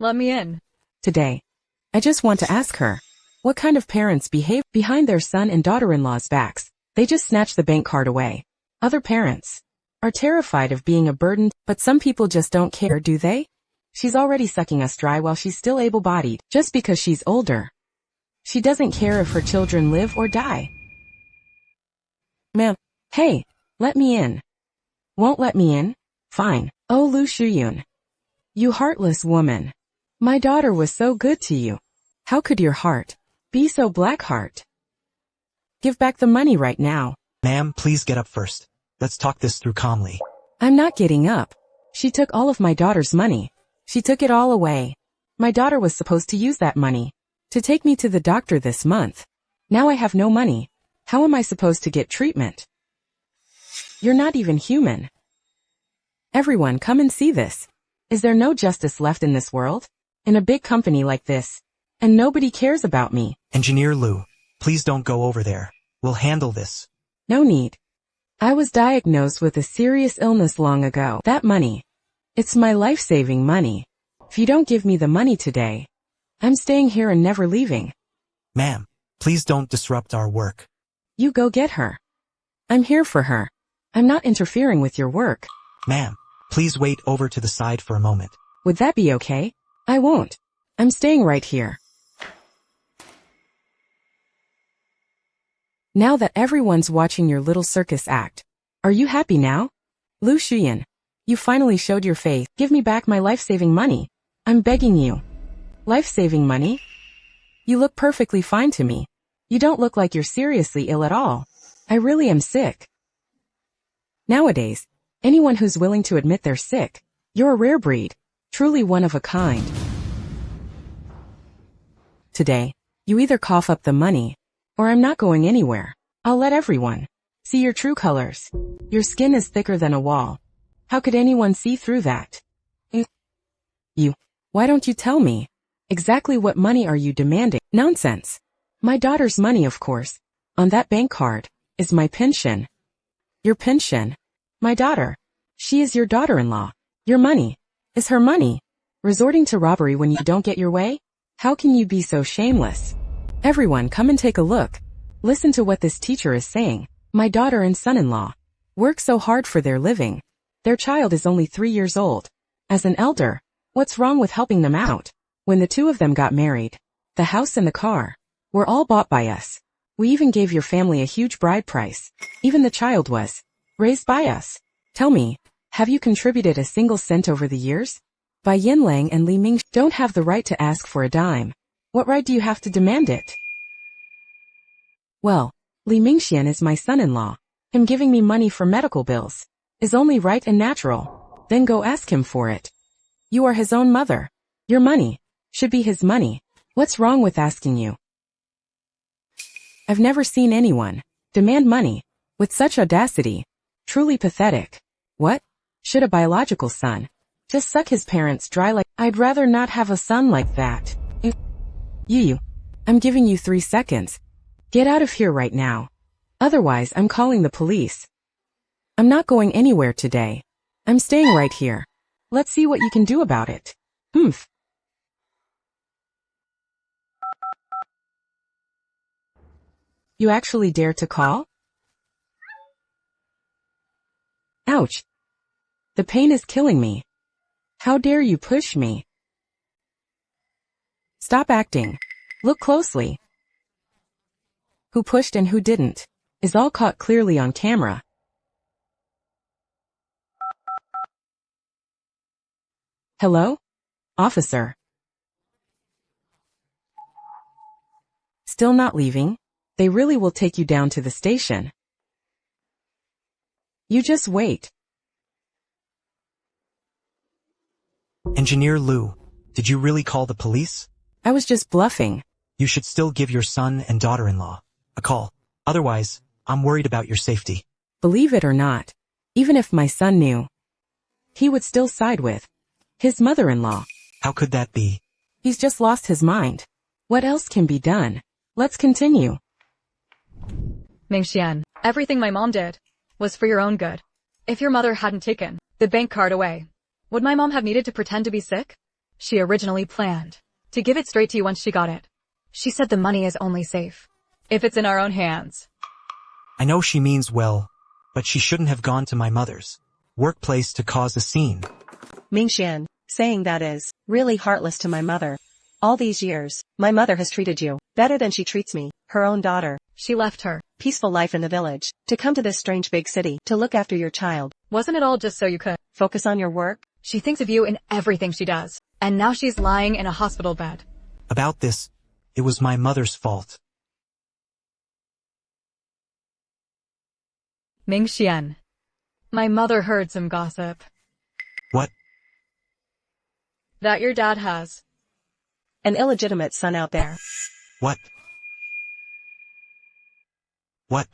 Let me in. Today, I just want to ask her, what kind of parents behave behind their son and daughter-in-law's backs? They just snatch the bank card away. Other parents are terrified of being a burden, but some people just don't care, do they? She's already sucking us dry while she's still able-bodied, just because she's older. She doesn't care if her children live or die. Ma'am, hey, let me in. Won't let me in? Fine. Oh, Lu Shuyun. You heartless woman. My daughter was so good to you. How could your heart be so black heart? Give back the money right now. Ma'am, please get up first. Let's talk this through calmly. I'm not getting up. She took all of my daughter's money. She took it all away. My daughter was supposed to use that money to take me to the doctor this month. Now I have no money. How am I supposed to get treatment? You're not even human. Everyone, come and see this. Is there no justice left in this world? In a big company like this. And nobody cares about me. Engineer Liu, please don't go over there. We'll handle this. No need. I was diagnosed with a serious illness long ago. That money. It's my life-saving money. If you don't give me the money today, I'm staying here and never leaving. Ma'am, please don't disrupt our work. You go get her. I'm here for her. I'm not interfering with your work. Ma'am, please wait over to the side for a moment. Would that be okay? I won't. I'm staying right here. Now that everyone's watching your little circus act, are you happy now? Lu Xuyan, you finally showed your faith. Give me back my life-saving money. I'm begging you. Life-saving money? You look perfectly fine to me. You don't look like you're seriously ill at all. I really am sick. Nowadays, anyone who's willing to admit they're sick, you're a rare breed, truly one of a kind. Today, you either cough up the money, or I'm not going anywhere. I'll let everyone see your true colors. Your skin is thicker than a wall. How could anyone see through that? Why don't you tell me? Exactly what money are you demanding? Nonsense. My daughter's money, of course. On that bank card is my pension. Your pension? My daughter. She is your daughter-in-law. Your money is her money. Resorting to robbery when you don't get your way? How can you be so shameless? Everyone, come and take a look. Listen to what this teacher is saying. My daughter and son-in-law work so hard for their living. Their child is only 3 years old. As an elder, what's wrong with helping them out? When the two of them got married, the house and the car were all bought by us. We even gave your family a huge bride price. Even the child was raised by us. Tell me, have you contributed a single cent over the years? Bai Yanlang and Li Ming don't have the right to ask for a dime. What right do you have to demand it? Well, Li Mingxian is my son-in-law. Him giving me money for medical bills is only right and natural. Then go ask him for it. You are his own mother. Your money should be his money. What's wrong with asking you? I've never seen anyone demand money with such audacity. Truly pathetic. What? Should a biological son just suck his parents dry like— I'd rather not have a son like that. I'm giving you 3 seconds. Get out of here right now. Otherwise, I'm calling the police. I'm not going anywhere today. I'm staying right here. Let's see what you can do about it. Humph. You actually dare to call? Ouch. The pain is killing me. How dare you push me? Stop acting. Look closely. Who pushed and who didn't is all caught clearly on camera. Hello? Officer. Still not leaving? They really will take you down to the station. You just wait. Engineer Lu, did you really call the police? I was just bluffing. You should still give your son and daughter-in-law a call. Otherwise, I'm worried about your safety. Believe it or not, even if my son knew, he would still side with his mother-in-law. How could that be? He's just lost his mind. What else can be done? Let's continue. Mingxian, everything my mom did was for your own good. If your mother hadn't taken the bank card away, would my mom have needed to pretend to be sick? She originally planned to give it straight to you once she got it. She said the money is only safe if it's in our own hands. I know she means well, but she shouldn't have gone to my mother's workplace to cause a scene. Mingxian, saying that is really heartless to my mother. All these years, my mother has treated you better than she treats me, her own daughter. She left her Peaceful life in the village to come to this strange big city to look after your child. Wasn't it all just so you could Focus on your work? She thinks of you in everything she does. And now she's lying in a hospital bed. About this, it was my mother's fault. Mingxian. My mother heard some gossip. What? That your dad has An illegitimate son out there. What? What?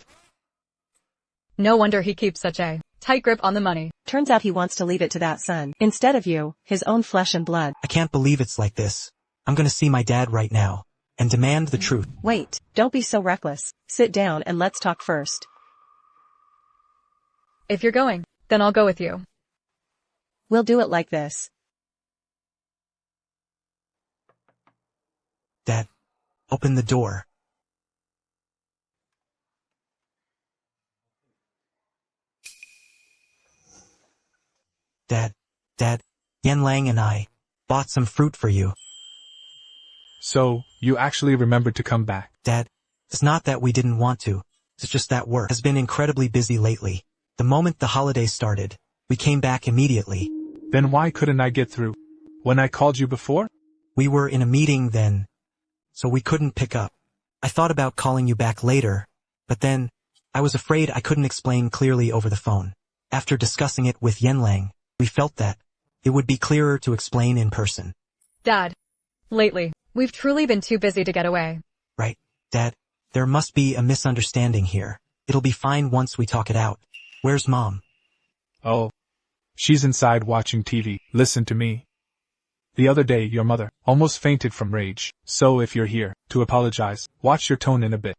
No wonder he keeps such a tight grip on the money. Turns out he wants to leave it to that son, instead of you, his own flesh and blood. I can't believe it's like this. I'm gonna see my dad right now. and demand the truth. Wait, don't be so reckless. Sit down and let's talk first. If you're going, then I'll go with you. We'll do it like this. Dad, open the door. Dad, Yan Lang and I bought some fruit for you. So, you actually remembered to come back. Dad, it's not that we didn't want to. It's just that work has been incredibly busy lately. The moment the holidays started, we came back immediately. Then why couldn't I get through? When I called you before? We were in a meeting then, so we couldn't pick up. I thought about calling you back later, but then I was afraid I couldn't explain clearly over the phone. After discussing it with Yan Lang, we felt that it would be clearer to explain in person. Dad. Lately, we've truly been too busy to get away. Right, Dad? There must be a misunderstanding here. It'll be fine once we talk it out. Where's Mom? Oh. She's inside watching TV. Listen to me. The other day your mother almost fainted from rage, so if you're here to apologize, watch your tone in a bit.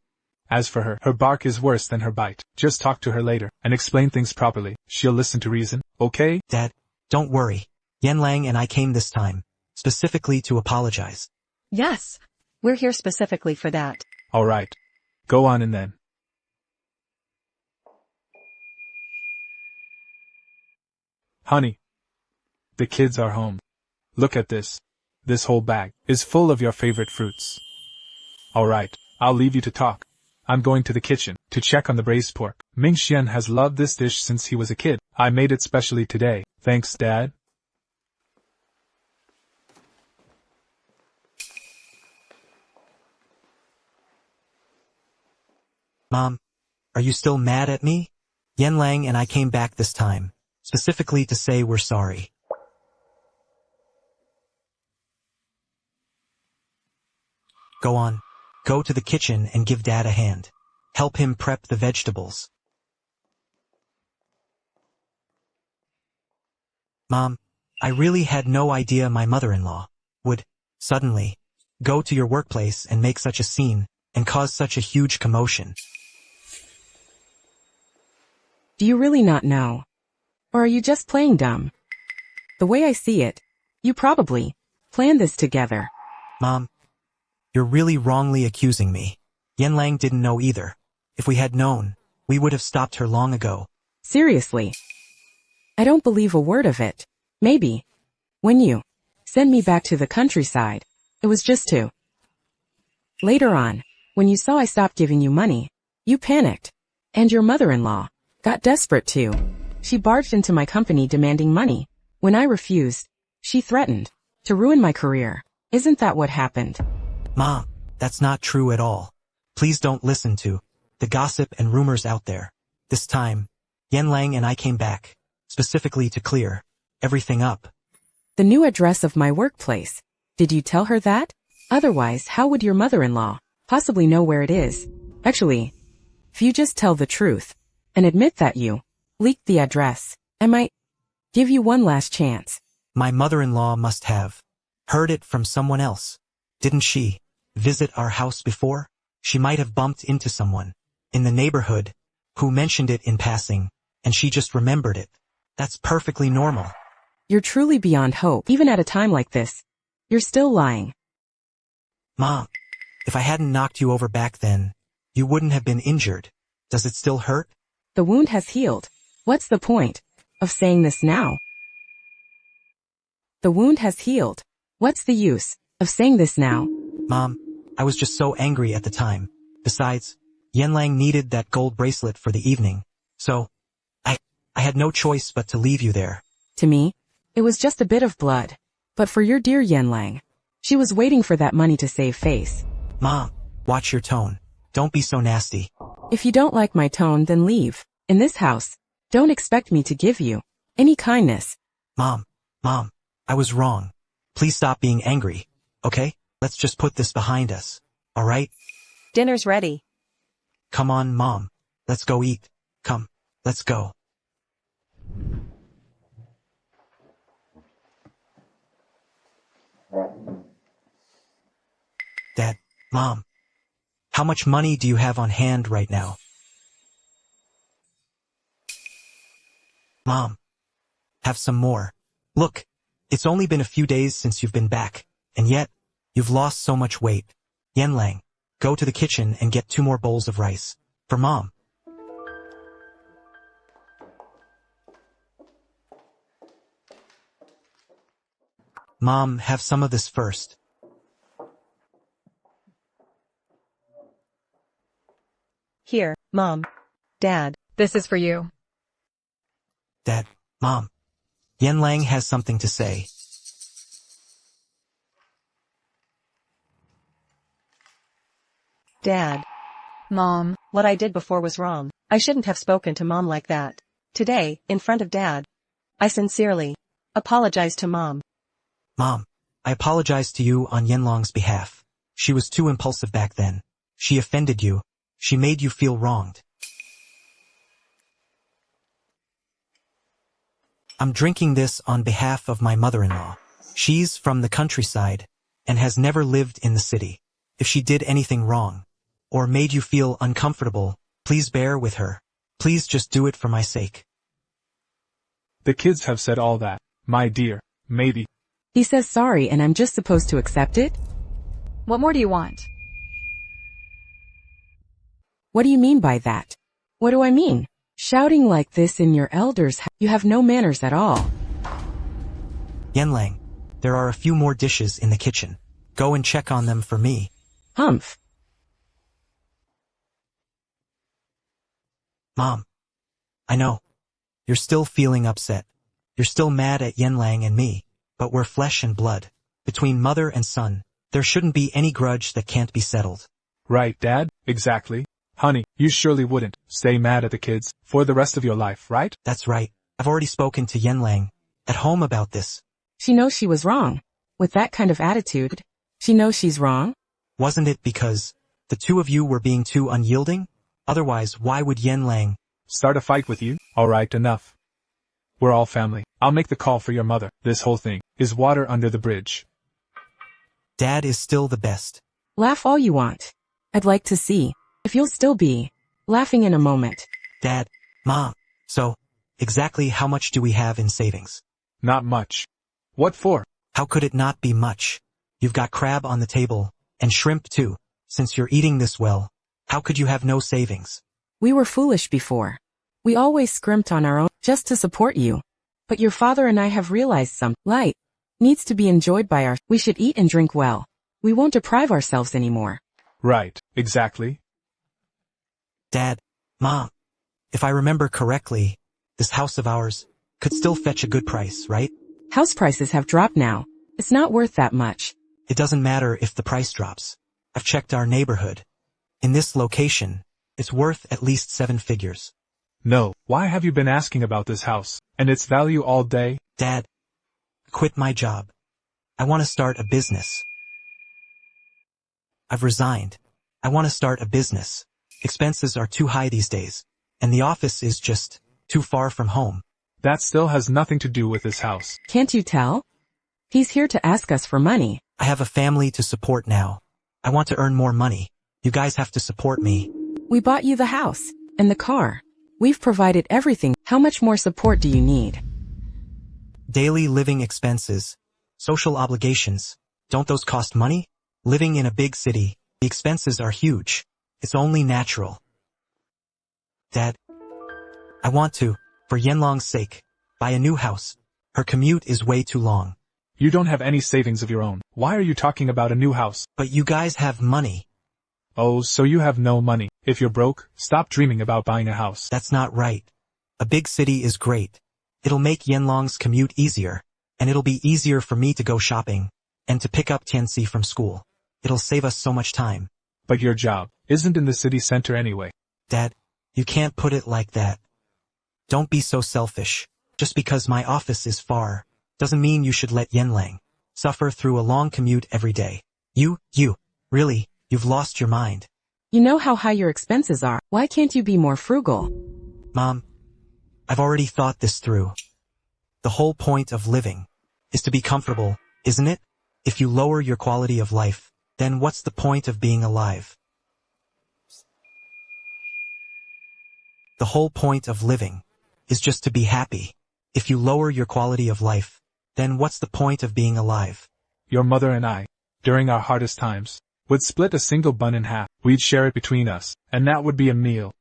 As for her, her bark is worse than her bite. Just talk to her later and explain things properly. She'll listen to reason, okay? Dad, don't worry. Yan Lang and I came this time, specifically to apologize. Yes. We're here specifically for that. Alright. Go on and then. Honey. The kids are home. Look at this. This whole bag is full of your favorite fruits. Alright, I'll leave you to talk. I'm going to the kitchen to check on the braised pork. Ming Xian has loved this dish since he was a kid. I made it specially today. Thanks, Dad. Mom, are you still mad at me? Yan Lang and I came back this time, specifically to say we're sorry. Go on. Go to the kitchen and give Dad a hand. Help him prep the vegetables. Mom, I really had no idea my mother-in-law would, suddenly, go to your workplace and make such a scene and cause such a huge commotion. Do you really not know? Or are you just playing dumb? The way I see it, you probably planned this together. Mom, you're really wrongly accusing me. Yan Lang didn't know either. If we had known, we would have stopped her long ago. Seriously. I don't believe a word of it. Maybe. When you sent me back to the countryside, it was just to. Later on, when you saw I stopped giving you money, you panicked. And your mother-in-law got desperate too. She barged into my company demanding money. When I refused, she threatened to ruin my career. Isn't that what happened? Mom, that's not true at all. Please don't listen to the gossip and rumors out there. This time, Yan Lang and I came back, specifically to clear everything up. The new address of my workplace. Did you tell her that? Otherwise, how would your mother-in-law possibly know where it is? Actually, if you just tell the truth and admit that you leaked the address, I might give you one last chance. My mother-in-law must have heard it from someone else. Didn't she visit our house before? She might have bumped into someone in the neighborhood who mentioned it in passing, and she just remembered it. That's perfectly normal. You're truly beyond hope. Even at a time like this, you're still lying. Mom, if I hadn't knocked you over back then, you wouldn't have been injured. Does it still hurt? The wound has healed. What's the point of saying this now? The wound has healed. What's the use of saying this now? Mom, I was just so angry at the time. Besides, Yan Lang needed that gold bracelet for the evening, so I had no choice but to leave you there. To me, it was just a bit of blood. But for your dear Yan Lang, she was waiting for that money to save face. Mom, watch your tone. Don't be so nasty. If you don't like my tone, then leave. In this house, don't expect me to give you any kindness. Mom, I was wrong. Please stop being angry, okay? Let's just put this behind us, all right? Dinner's ready. Come on, Mom. Let's go eat. Come, let's go. Dad, Mom, how much money do you have on hand right now? Mom, have some more. Look, it's only been a few days since you've been back, and yet, you've lost so much weight. Yanlang, go to the kitchen and get 2 more bowls of rice. For Mom. Mom, have some of this first. Here, Mom. Dad. This is for you. Dad, Mom. Yanlang has something to say. Dad. Mom. What I did before was wrong. I shouldn't have spoken to Mom like that. Today, in front of Dad. I sincerely apologize to Mom. Mom, I apologize to you on Yanlong's behalf. She was too impulsive back then. She offended you. She made you feel wronged. I'm drinking this on behalf of my mother-in-law. She's from the countryside and has never lived in the city. If she did anything wrong or made you feel uncomfortable, please bear with her. Please just do it for my sake. The kids have said all that, my dear. Maybe. He says sorry and I'm just supposed to accept it? What more do you want? What do you mean by that? What do I mean? Shouting like this in your elders' house, you have no manners at all. Yanlang, there are a few more dishes in the kitchen. Go and check on them for me. Humph. Mom, I know. You're still feeling upset. You're still mad at Yanlang and me, but we're flesh and blood. Between mother and son, there shouldn't be any grudge that can't be settled. Right, Dad? Exactly. Honey, you surely wouldn't stay mad at the kids for the rest of your life, right? That's right. I've already spoken to Yanlang at home about this. She knows she was wrong. With that kind of attitude, she knows she's wrong? Wasn't it because the two of you were being too unyielding? Otherwise, why would Yanlang start a fight with you? Alright, enough. We're all family. I'll make the call for your mother. This whole thing is water under the bridge. Dad is still the best. Laugh all you want. I'd like to see if you'll still be laughing in a moment. Dad, Mom, so, exactly how much do we have in savings? Not much. What for? How could it not be much? You've got crab on the table, and shrimp too. Since you're eating this well, how could you have no savings? We were foolish before. We always scrimped on our own just to support you. But your father and I have realized some light needs to be enjoyed by our. We should eat and drink well. We won't deprive ourselves anymore. Right, exactly. Dad, Mom, if I remember correctly, this house of ours could still fetch a good price, right? House prices have dropped now. It's not worth that much. It doesn't matter if the price drops. I've checked our neighborhood. In this location, it's worth at least 7 figures. No, why have you been asking about this house and its value all day? Dad, quit my job. I want to start a business. I've resigned. I want to start a business. Expenses are too high these days, and the office is just too far from home. That still has nothing to do with this house. Can't you tell? He's here to ask us for money. I have a family to support now. I want to earn more money. You guys have to support me. We bought you the house and the car. We've provided everything. How much more support do you need? Daily living expenses, social obligations, don't those cost money? Living in a big city, the expenses are huge. It's only natural. Dad, I want to, for Yanlong's sake, buy a new house. Her commute is way too long. You don't have any savings of your own. Why are you talking about a new house? But you guys have money. Oh, so you have no money. If you're broke, stop dreaming about buying a house. That's not right. A big city is great. It'll make Yanlong's commute easier, and it'll be easier for me to go shopping and to pick up Tianxi from school. It'll save us so much time. But your job isn't in the city center anyway. Dad, you can't put it like that. Don't be so selfish. Just because my office is far, doesn't mean you should let Yanlang suffer through a long commute every day. Really, you've lost your mind. You know how high your expenses are. Why can't you be more frugal? Mom, I've already thought this through. The whole point of living is to be comfortable, isn't it? If you lower your quality of life, then what's the point of being alive? The whole point of living is just to be happy. If you lower your quality of life, then what's the point of being alive? Your mother and I, during our hardest times, would split a single bun in half. We'd share it between us, and that would be a meal.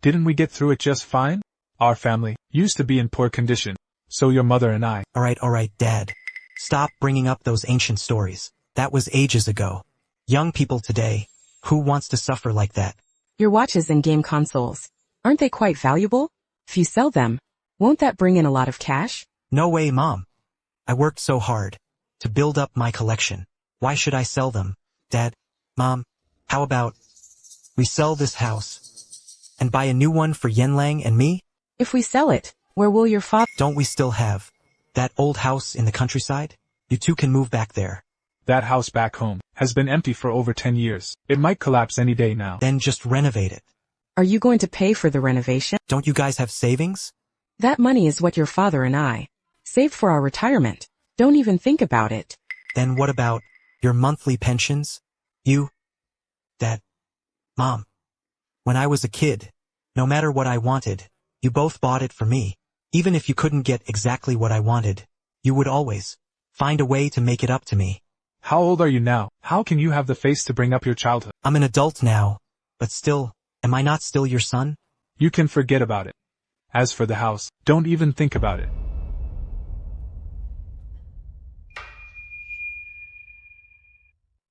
Didn't we get through it just fine? Our family used to be in poor condition, so your mother and I... Alright, Dad. Stop bringing up those ancient stories. That was ages ago. Young people today, who wants to suffer like that? Your watches and game consoles, aren't they quite valuable? If you sell them, won't that bring in a lot of cash? No way, Mom. I worked so hard to build up my collection. Why should I sell them? Dad, Mom, how about we sell this house and buy a new one for Yanlang and me? If we sell it, where will your father... Don't we still have that old house in the countryside? You two can move back there. That house back home has been empty for over 10 years. It might collapse any day now. Then just renovate it. Are you going to pay for the renovation? Don't you guys have savings? That money is what your father and I saved for our retirement. Don't even think about it. Then what about your monthly pensions? You, Dad, Mom, when I was a kid, no matter what I wanted, you both bought it for me. Even if you couldn't get exactly what I wanted, you would always find a way to make it up to me. How old are you now? How can you have the face to bring up your childhood? I'm an adult now, but still, am I not still your son? You can forget about it. As for the house, don't even think about it.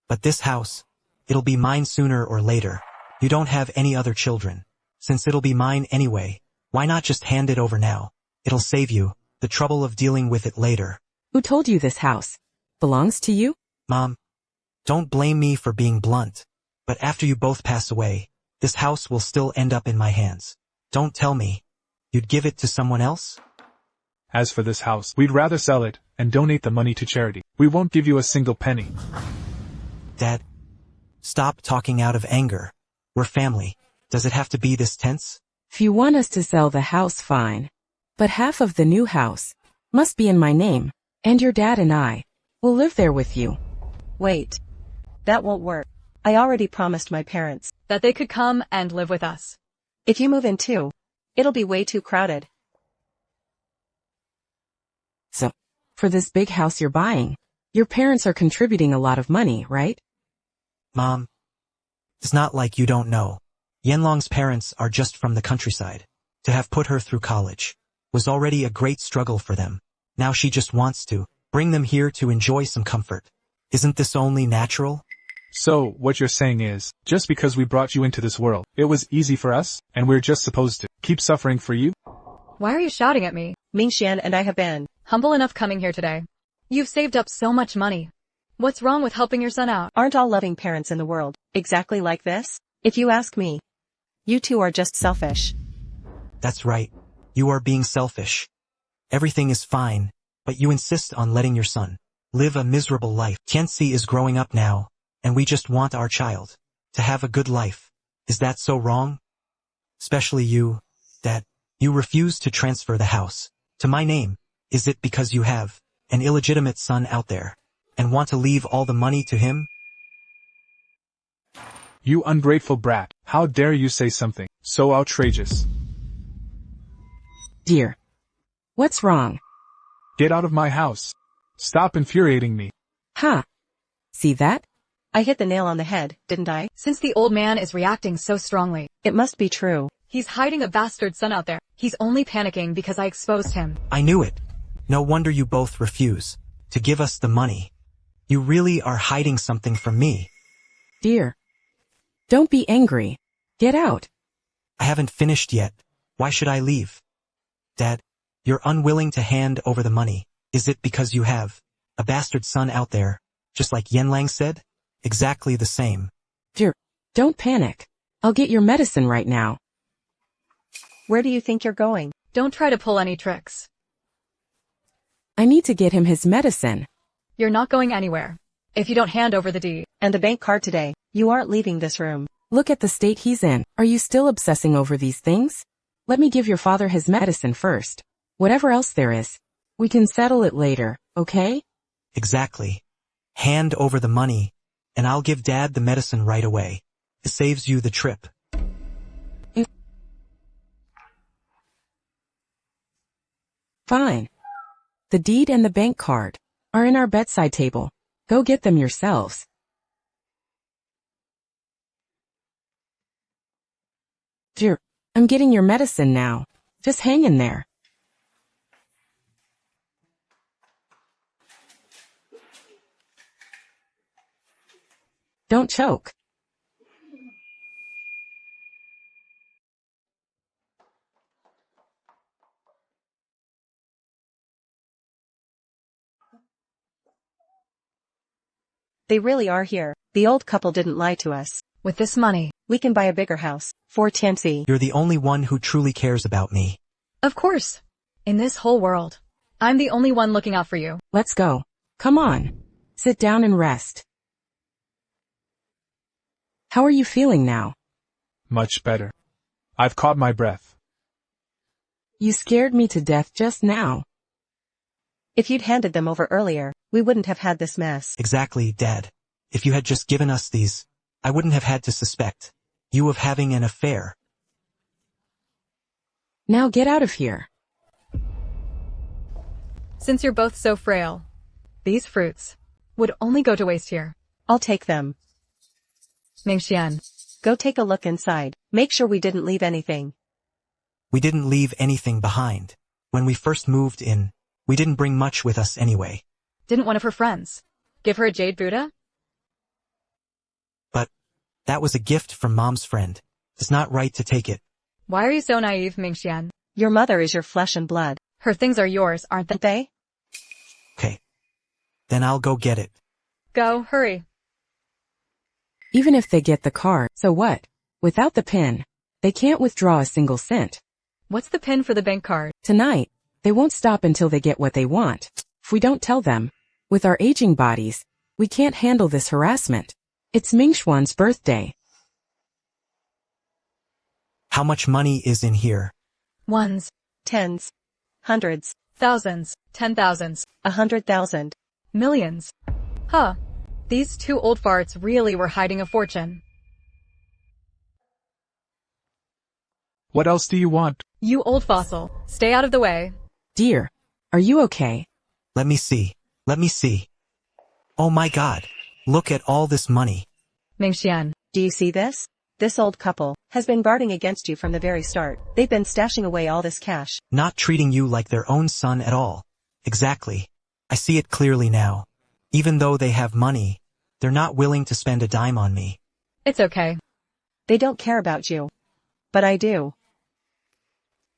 But this house, it'll be mine sooner or later. You don't have any other children. Since it'll be mine anyway, why not just hand it over now? It'll save you the trouble of dealing with it later. Who told you this house belongs to you? Mom, don't blame me for being blunt, but after you both pass away, this house will still end up in my hands. Don't tell me you'd give it to someone else? As for this house, we'd rather sell it and donate the money to charity. We won't give you a single penny. Dad, stop talking out of anger. We're family. Does it have to be this tense? If you want us to sell the house, fine. But half of the new house must be in my name, and your dad and I will live there with you. Wait. That won't work. I already promised my parents that they could come and live with us. if you move in too, it'll be way too crowded. So, for this big house you're buying, your parents are contributing a lot of money, right? Mom, it's not like you don't know. Yanlong's parents are just from the countryside. To have put her through college was already a great struggle for them. Now she just wants to bring them here to enjoy some comfort. Isn't this only natural? So, what you're saying is, just because we brought you into this world, it was easy for us, and we're just supposed to keep suffering for you? Why are you shouting at me? Mingxian and I have been Humble enough coming here today. You've saved up so much money. What's wrong with helping your son out? Aren't all loving parents in the world exactly like this? If you ask me, you two are just selfish. That's right. You are being selfish. Everything is fine, but you insist on letting your son live a miserable life. Tianxi is growing up now, and we just want our child to have a good life. Is that so wrong? Especially you, Dad. You refuse to transfer the house to my name. Is it because you have an illegitimate son out there and want to leave all the money to him? You ungrateful brat, how dare you say something so outrageous? Dear. What's wrong? Get out of my house. Stop infuriating me. Ha! See that? I hit the nail on the head, didn't I? Since the old man is reacting so strongly, It must be true. he's hiding a bastard son out there. He's only panicking because I exposed him. I knew it. No wonder you both refuse to give us the money. You really are hiding something from me. Dear. Don't be angry. Get out. I haven't finished yet. Why should I leave? Dad, you're unwilling to hand over the money. Is it because you have a bastard son out there, just like Yanlang said? Exactly the same. Dear. Don't panic. I'll get your medicine right now. Where do you think you're going? Don't try to pull any tricks. I need to get him his medicine. You're not going anywhere. If you don't hand over the deed. And the bank card today. You aren't leaving this room. Look at the state he's in. Are you still obsessing over these things? Let me give your father his medicine first. Whatever else there is, we can settle it later, okay? Exactly. Hand over the money, and I'll give Dad the medicine right away. It saves you the trip. Fine. The deed and the bank card are in our bedside table. Go get them yourselves. Dear, I'm getting your medicine now. Just hang in there. Don't choke. They really are here. The old couple didn't lie to us. With this money. We can buy a bigger house. For Tansy. You're the only one who truly cares about me. Of course. In this whole world. I'm the only one looking out for you. Let's go. Come on. Sit down and rest. How are you feeling now? Much better. I've caught my breath. You scared me to death just now. If you'd handed them over earlier, we wouldn't have had this mess. Exactly, Dad. If you had just given us these, I wouldn't have had to suspect you of having an affair. Now get out of here. Since you're both so frail, these fruits would only go to waste here. I'll take them. Mingxian. Go take a look inside. Make sure we didn't leave anything. We didn't leave anything behind. When we first moved in, we didn't bring much with us anyway. Didn't one of her friends give her a jade Buddha? But that was a gift from Mom's friend. It's not right to take it. Why are you so naive, Mingxian? Your mother is your flesh and blood. Her things are yours, aren't Aren't they? they? Okay. Then I'll go get it. Go, hurry. Even if they get the card, so what? Without the PIN, they can't withdraw a single cent. What's the pin for the bank card? Tonight, they won't stop until they get what they want. If we don't tell them, with our aging bodies, we can't handle this harassment. It's Mingxuan's birthday. How much money is in here? Ones, Tens. Hundreds. thousands, 10,000s, 100,000. millions. Huh. These two old farts really were hiding a fortune. What else do you want? You old fossil. Stay out of the way. Dear, are you okay? Let me see. Let me see. Oh my God. Look at all this money. Mingxian. Do you see this? This old couple has been guarding against you from the very start. They've been stashing away all this cash. Not treating you like their own son at all. Exactly. I see it clearly now. Even though they have money, they're not willing to spend a dime on me. It's okay. They don't care about you. But I do.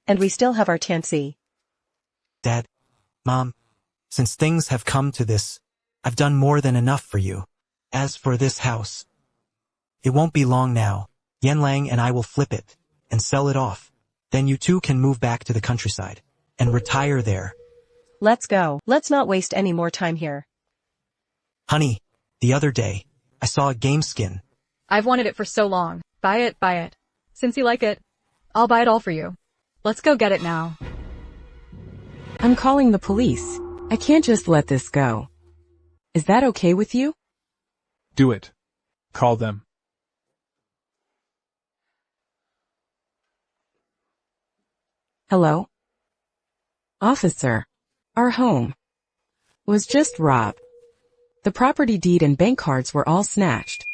And we still have our Tansy. Dad, Mom, since things have come to this, I've done more than enough for you. As for this house, it won't be long now. Yanlang and I will flip it and sell it off. Then you two can move back to the countryside and retire there. Let's go. Let's not waste any more time here. Honey, the other day, I saw a game skin. I've wanted it for so long. Buy it, buy it. Since you like it, I'll buy it all for you. Let's go get it now. I'm calling the police. I can't just let this go. Is that okay with you? Do it. Call them. Hello? Officer. Our home was just robbed. The property deed and bank cards were all snatched.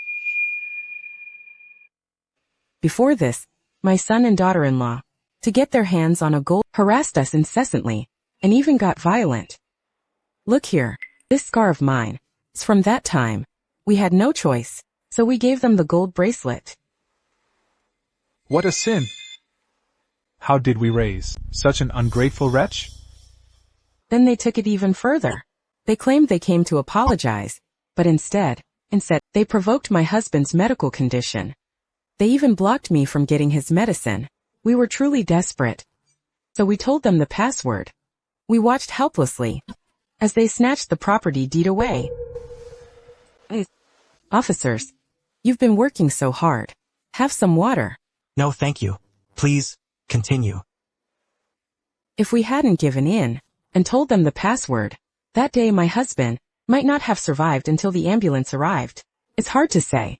Before this, my son and daughter-in-law, to get their hands on a gold, harassed us incessantly, and even got violent. Look here, this scar of mine. It's from that time. We had no choice, so we gave them the gold bracelet. What a sin! How did we raise such an ungrateful wretch? Then they took it even further. They claimed they came to apologize, but instead, they provoked my husband's medical condition. They even blocked me from getting his medicine. We were truly desperate. So we told them the password. We watched helplessly as they snatched the property deed away. Officers, you've been working so hard. Have some water. No, thank you. Please, continue. If we hadn't given in and told them the password, that day my husband might not have survived until the ambulance arrived. It's hard to say.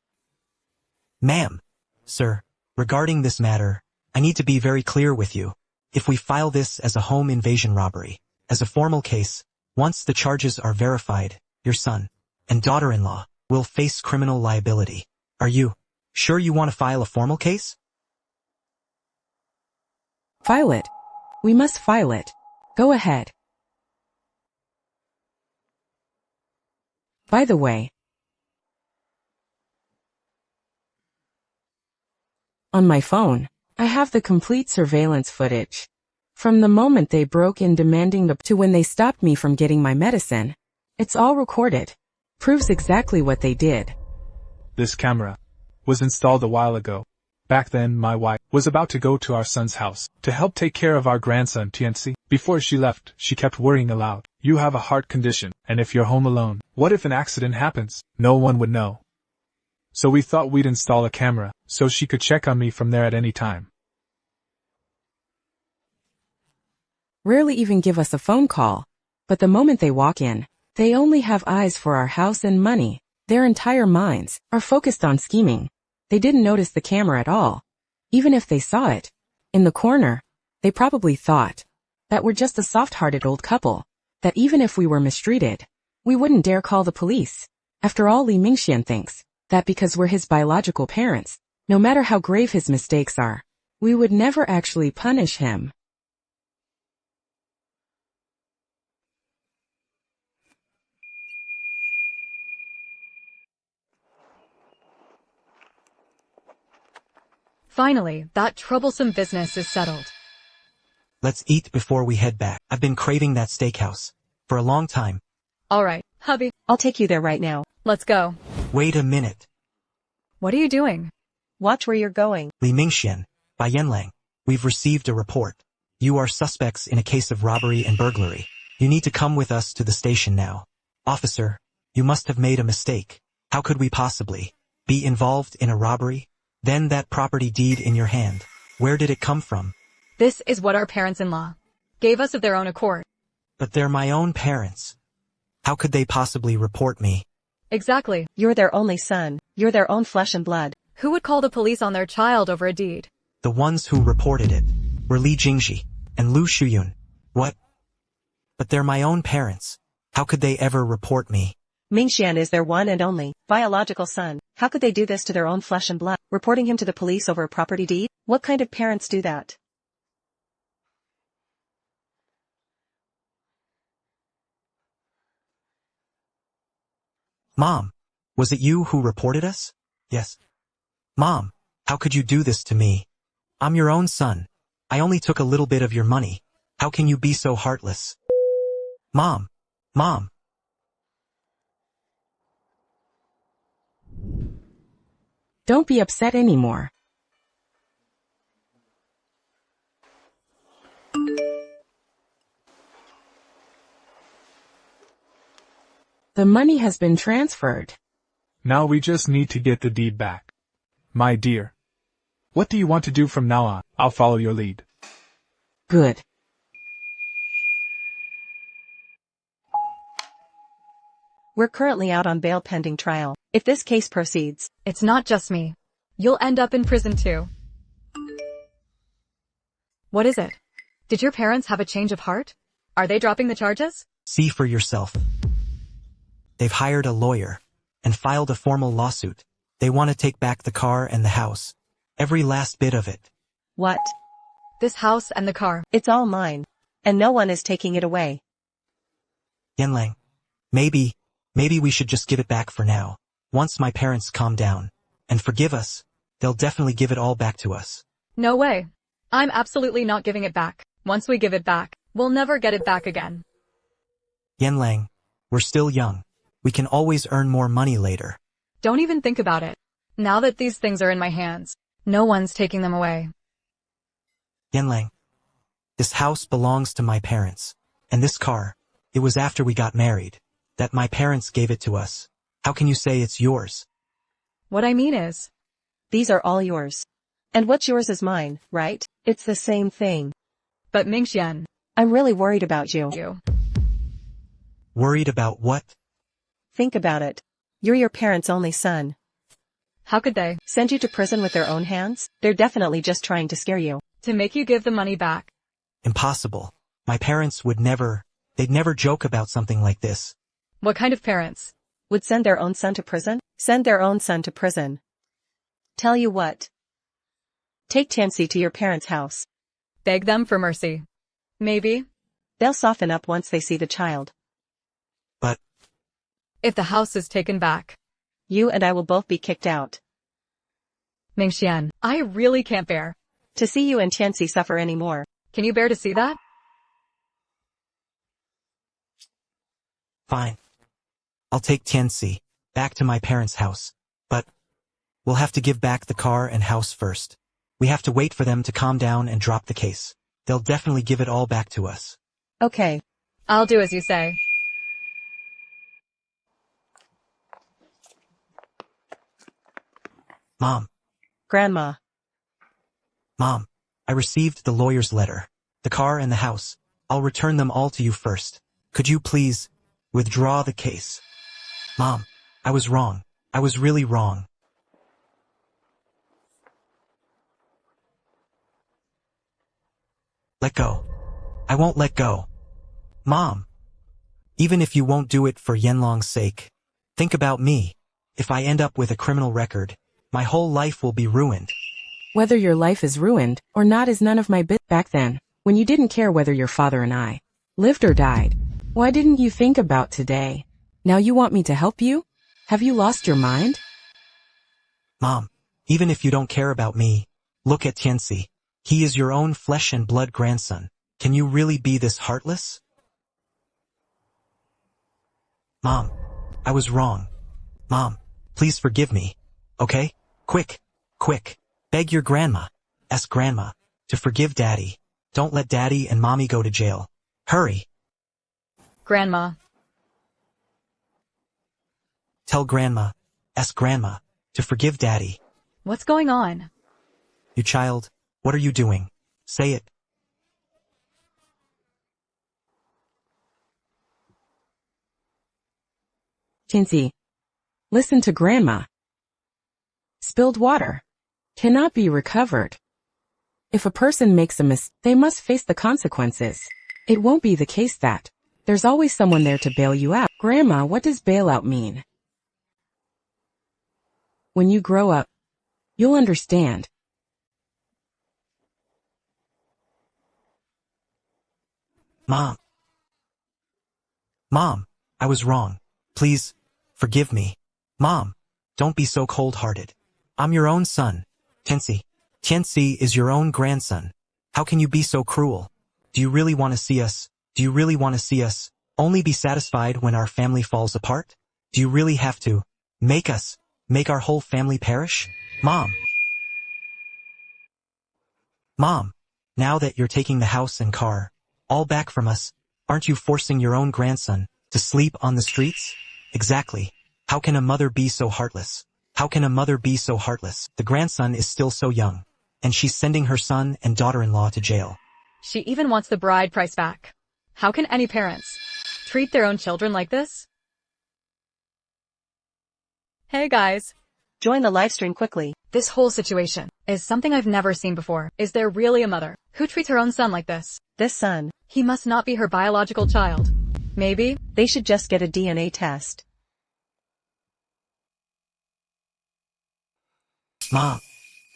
Ma'am. Sir, regarding this matter, I need to be very clear with you. If we file this as a home invasion robbery, as a formal case, once the charges are verified, your son and daughter-in-law will face criminal liability. Are you sure you want to file a formal case? File it. We must file it. Go ahead. By the way, on my phone, I have the complete surveillance footage. From the moment they broke in demanding to when they stopped me from getting my medicine. It's all recorded. Proves exactly what they did. This camera was installed a while ago. Back then, my wife was about to go to our son's house to help take care of our grandson TNC. Before she left, she kept worrying aloud. You have a heart condition, and if you're home alone, what if an accident happens? No one would know. So we thought we'd install a camera, so she could check on me from there at any time. Rarely even give us a phone call. But the moment they walk in, they only have eyes for our house and money. Their entire minds are focused on scheming. They didn't notice the camera at all. Even if they saw it in the corner, they probably thought that we're just a soft-hearted old couple, that even if we were mistreated, we wouldn't dare call the police. After all, Li Mingxian thinks that because we're his biological parents, no matter how grave his mistakes are, we would never actually punish him. Finally, that troublesome business is settled. Let's eat before we head back. I've been craving that steakhouse for a long time. Alright, hubby, I'll take you there right now. let's go. Wait a minute. What are you doing? Watch where you're going. Li Mingxian, by Yanlang. We've received a report. You are suspects in a case of robbery and burglary. You need to come with us to the station now. Officer, you must have made a mistake. How could we possibly be involved in a robbery? Then that property deed in your hand. Where did it come from? This is what our parents-in-law gave us of their own accord. But they're my own parents. How could they possibly report me? Exactly. You're their only son. You're their own flesh and blood. Who would call the police on their child over a deed? The ones who reported it were Li Jingji and Lu Shuyun. What? But they're my own parents. How could they ever report me? Mingxian is their one and only biological son. How could they do this to their own flesh and blood? Reporting him to the police over a property deed? What kind of parents do that? Mom, was it you who reported us? Yes. Mom, how could you do this to me? I'm your own son. I only took a little bit of your money. How can you be so heartless? Mom. Mom. Don't be upset anymore. The money has been transferred. Now we just need to get the deed back. My dear. What do you want to do from now on? I'll follow your lead. Good. We're currently out on bail pending trial. If this case proceeds, It's not just me. You'll end up in prison too. What is it? Did your parents have a change of heart? Are they dropping the charges? See for yourself. They've hired a lawyer and filed a formal lawsuit. They want to take back the car and the house. Every last bit of it. what? This house and the car. It's all mine. And no one is taking it away. Yanlang. Maybe we should just give it back for now. Once my parents calm down and forgive us, they'll definitely give it all back to us. No way. I'm absolutely not giving it back. Once we give it back, we'll never get it back again. Yanlang, we're still young. We can always earn more money later. Don't even think about it. Now that these things are in my hands, no one's taking them away. Yanlang. This house belongs to my parents. And this car, it was after we got married that my parents gave it to us. How can you say it's yours? What I mean is, These are all yours. And what's yours is mine, right? It's the same thing. but Mingxian, I'm really worried about you. you. Worried about what? Think about it. You're your parents' only son. How could they? Send you to prison with their own hands? They're definitely just trying to scare you. To make you give the money back. Impossible. My parents would never, they'd never joke about something like this. What kind of parents? Would send their own son to prison? Send their own son to prison. Tell you what. Take Tansy to your parents' house. Beg them for mercy. Maybe. They'll soften up once they see the child. But If the house is taken back. You and I will both be kicked out. Mingxian, I really can't bear. To see you and Tansy suffer anymore. Can you bear to see that? fine. I'll take Tianxi back to my parents' house. But we'll have to give back the car and house first. We have to wait for them to calm down and drop the case. They'll definitely give it all back to us. Okay. I'll do as you say. Mom. Grandma. Mom. I received the lawyer's letter. The car and the house. I'll return them all to you first. Could you please withdraw the case? Mom. I was wrong. I was really wrong. Let go. I won't let go. Mom. Even if you won't do it for Yenlong's sake, think about me. If I end up with a criminal record, my whole life will be ruined. Whether your life is ruined or not is none of my business. Back then, when you didn't care whether your father and I lived or died, why didn't you think about today? Now you want me to help you? Have you lost your mind? Mom, even if you don't care about me, look at Tianxi. He is your own flesh and blood grandson. Can you really be this heartless? Mom, I was wrong. Mom, please forgive me. Okay? Quick, quick. Beg your grandma. Ask grandma to forgive daddy. Don't let daddy and mommy go to jail. Hurry. Grandma. Tell grandma. Ask grandma to forgive daddy. What's going on? You child, what are you doing? Say it. Tinsy, listen to grandma. Spilled water cannot be recovered. If a person makes a mistake, they must face the consequences. It won't be the case that there's always someone there to bail you out. Grandma, what does bailout mean? When you grow up, you'll understand. Mom. Mom, I was wrong. Please, forgive me. Mom, don't be so cold-hearted. I'm your own son. Tianxi is your own grandson. How can you be so cruel? Do you really want to see us? Do you really want to see us only be satisfied when our family falls apart? Do you really have to make our whole family perish? Mom. Mom, now that you're taking the house and car all back from us, aren't you forcing your own grandson to sleep on the streets? Exactly. How can a mother be so heartless? How can a mother be so heartless? The grandson is still so young, and she's sending her son and daughter-in-law to jail. She even wants the bride price back. How can any parents treat their own children like this? Hey guys. Join the livestream quickly. This whole situation is something I've never seen before. Is there really a mother who treats her own son like this? This son. He must not be her biological child. Maybe They should just get a DNA test. Mom,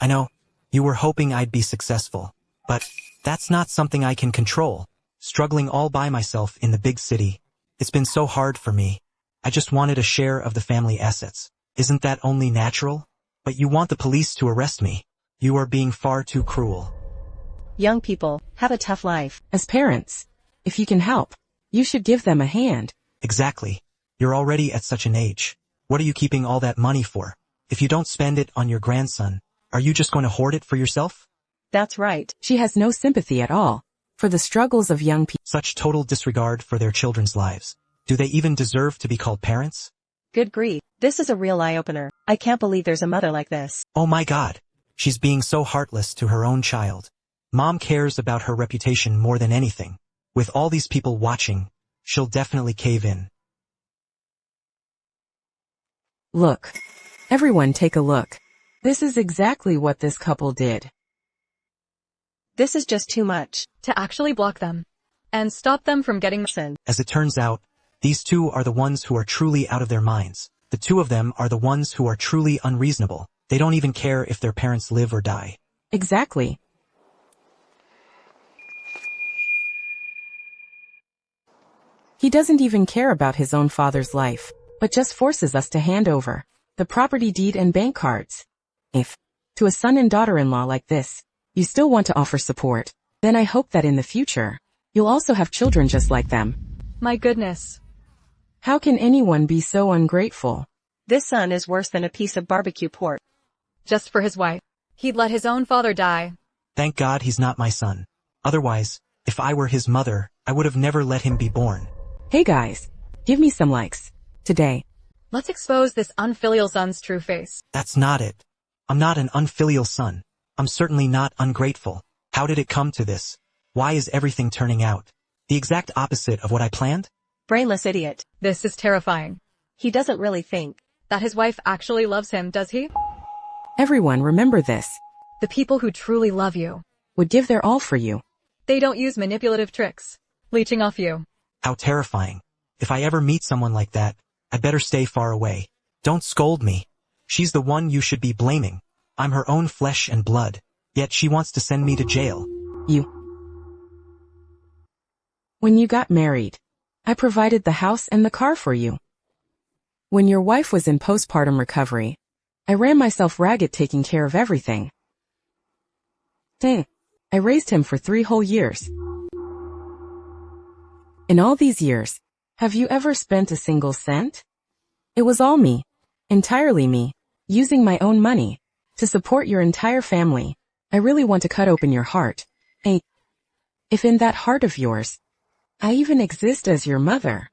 I know, you were hoping I'd be successful, but that's not something I can control. Struggling all by myself in the big city. It's been so hard for me. I just wanted a share of the family assets. Isn't that only natural? But you want the police to arrest me. You are being far too cruel. Young people have a tough life. As parents, if you can help, you should give them a hand. Exactly. You're already at such an age. What are you keeping all that money for? If you don't spend it on your grandson, are you just going to hoard it for yourself? That's right. She has no sympathy at all for the struggles of young people. Such total disregard for their children's lives. Do they even deserve to be called parents? Good grief. This is a real eye-opener. I can't believe there's a mother like this. Oh my God. She's being so heartless to her own child. Mom cares about her reputation more than anything. With all these people watching, she'll definitely cave in. Look. Everyone take a look. This is exactly what this couple did. This is just too much. To actually block them and stop them from getting Listen. As it turns out, these two are the ones who are truly out of their minds. The two of them are the ones who are truly unreasonable. They don't even care if their parents live or die. Exactly. He doesn't even care about his own father's life, but just forces us to hand over the property deed and bank cards. If, to a son and daughter-in-law like this, you still want to offer support, then I hope that in the future, you'll also have children just like them. My goodness. How can anyone be so ungrateful? This son is worse than a piece of barbecue pork. Just for his wife. He'd let his own father die. Thank God he's not my son. Otherwise, if I were his mother, I would have never let him be born. Hey guys, give me some likes. Today. Let's expose this unfilial son's true face. That's not it. I'm not an unfilial son. I'm certainly not ungrateful. How did it come to this? Why is everything turning out the exact opposite of what I planned? Brainless idiot. This is terrifying. He doesn't really think That his wife actually loves him, does he? Everyone remember this. The people who truly love you, Would give their all for you. they don't use manipulative tricks, leeching off you. How terrifying. If I ever meet someone like that, I'd better stay far away. Don't scold me. She's the one you should be blaming. I'm her own flesh and blood, yet she wants to send me to jail. When you got married, I provided the house and the car for you. When your wife was in postpartum recovery, I ran myself ragged taking care of everything. Dang. I raised him for 3 whole years. In all these years, have you ever spent a single cent? It was all me. Entirely me. Using my own money. To support your entire family. I really want to cut open your heart. If in that heart of yours, I even exist as your mother.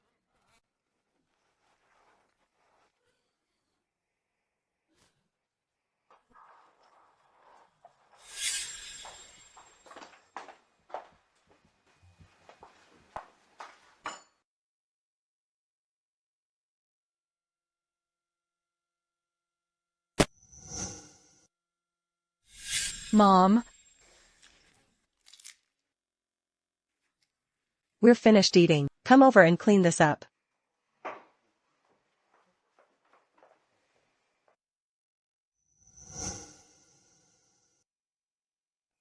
Mom, we're finished eating. Come over and clean this up.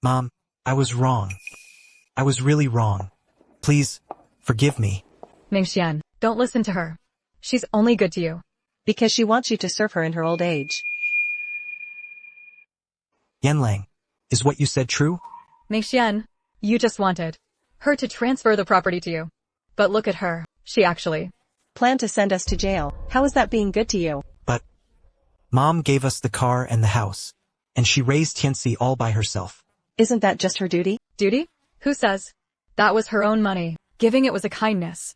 Mom, I was wrong. I was really wrong. Please, forgive me. Mingxian, don't listen to her. She's only good to you. Because she wants you to serve her in her old age. Yanlang, is what you said true? Mingxian, you just wanted her to transfer the property to you. But look at her. She actually Plan to send us to jail. How is that being good to you? But Mom gave us the car and the house, and she raised Tianxi all by herself. Isn't that just her duty? Duty? Who says? That was her own money. Giving it was a kindness.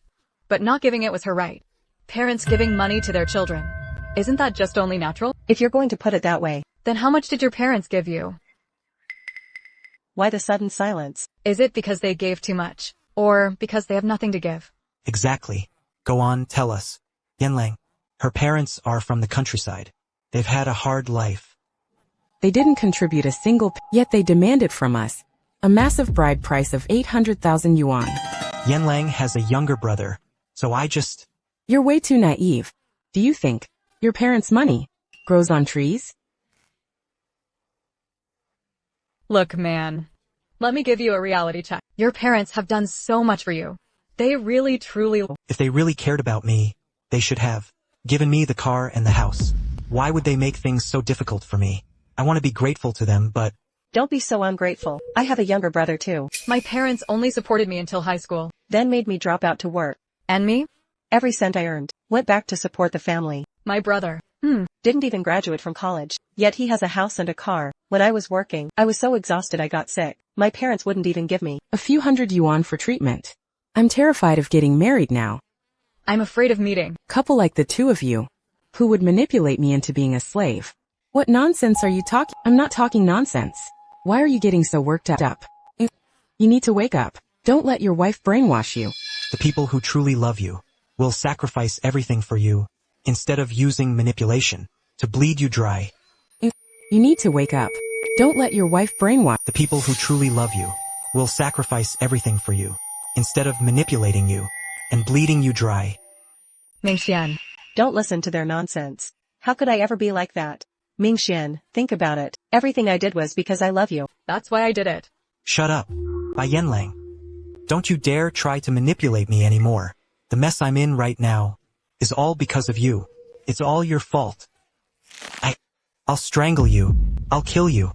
But not giving it was her right. Parents giving money to their children. Isn't that just only natural? If you're going to put it that way. Then how much did your parents give you? Why the sudden silence? Is it because they gave too much? Or because they have nothing to give? Exactly. Go on, tell us. Yanlang, her parents are from the countryside. They've had a hard life. They didn't contribute a single yet they demanded from us a massive bride price of 800,000 yuan. Yanlang has a younger brother, so You're way too naive. Do you think your parents' money grows on trees? Look, man. Let me give you a reality check. Your parents have done so much for you. They really, truly... If they really cared about me, they should have given me the car and the house. Why would they make things so difficult for me? I want to be grateful to them, but... Don't be so ungrateful. I have a younger brother too. My parents only supported me until high school. Then made me drop out to work. And me? Every cent I earned went back to support the family. My brother. Didn't even graduate from college. Yet he has a house and a car. When I was working, I was so exhausted I got sick. My parents wouldn't even give me A few hundred yuan for treatment. I'm terrified of getting married now. I'm afraid of meeting. Couple like the two of you, who would manipulate me into being a slave. What nonsense are you talking? I'm not talking nonsense. Why are you getting so worked up? You need to wake up. Don't let your wife brainwash you. The people who truly love you will sacrifice everything for you. instead of using manipulation to bleed you dry. You need to wake up. Don't let your wife brainwash. The people who truly love you will sacrifice everything for you, instead of manipulating you and bleeding you dry. Mingxian. Don't listen to their nonsense. How could I ever be like that? Mingxian, think about it. Everything I did was because I love you. That's why I did it. Shut up. Bai Yanlang. Don't you dare try to manipulate me anymore. The mess I'm in right now is all because of you. It's all your fault. I'll strangle you. I'll kill you.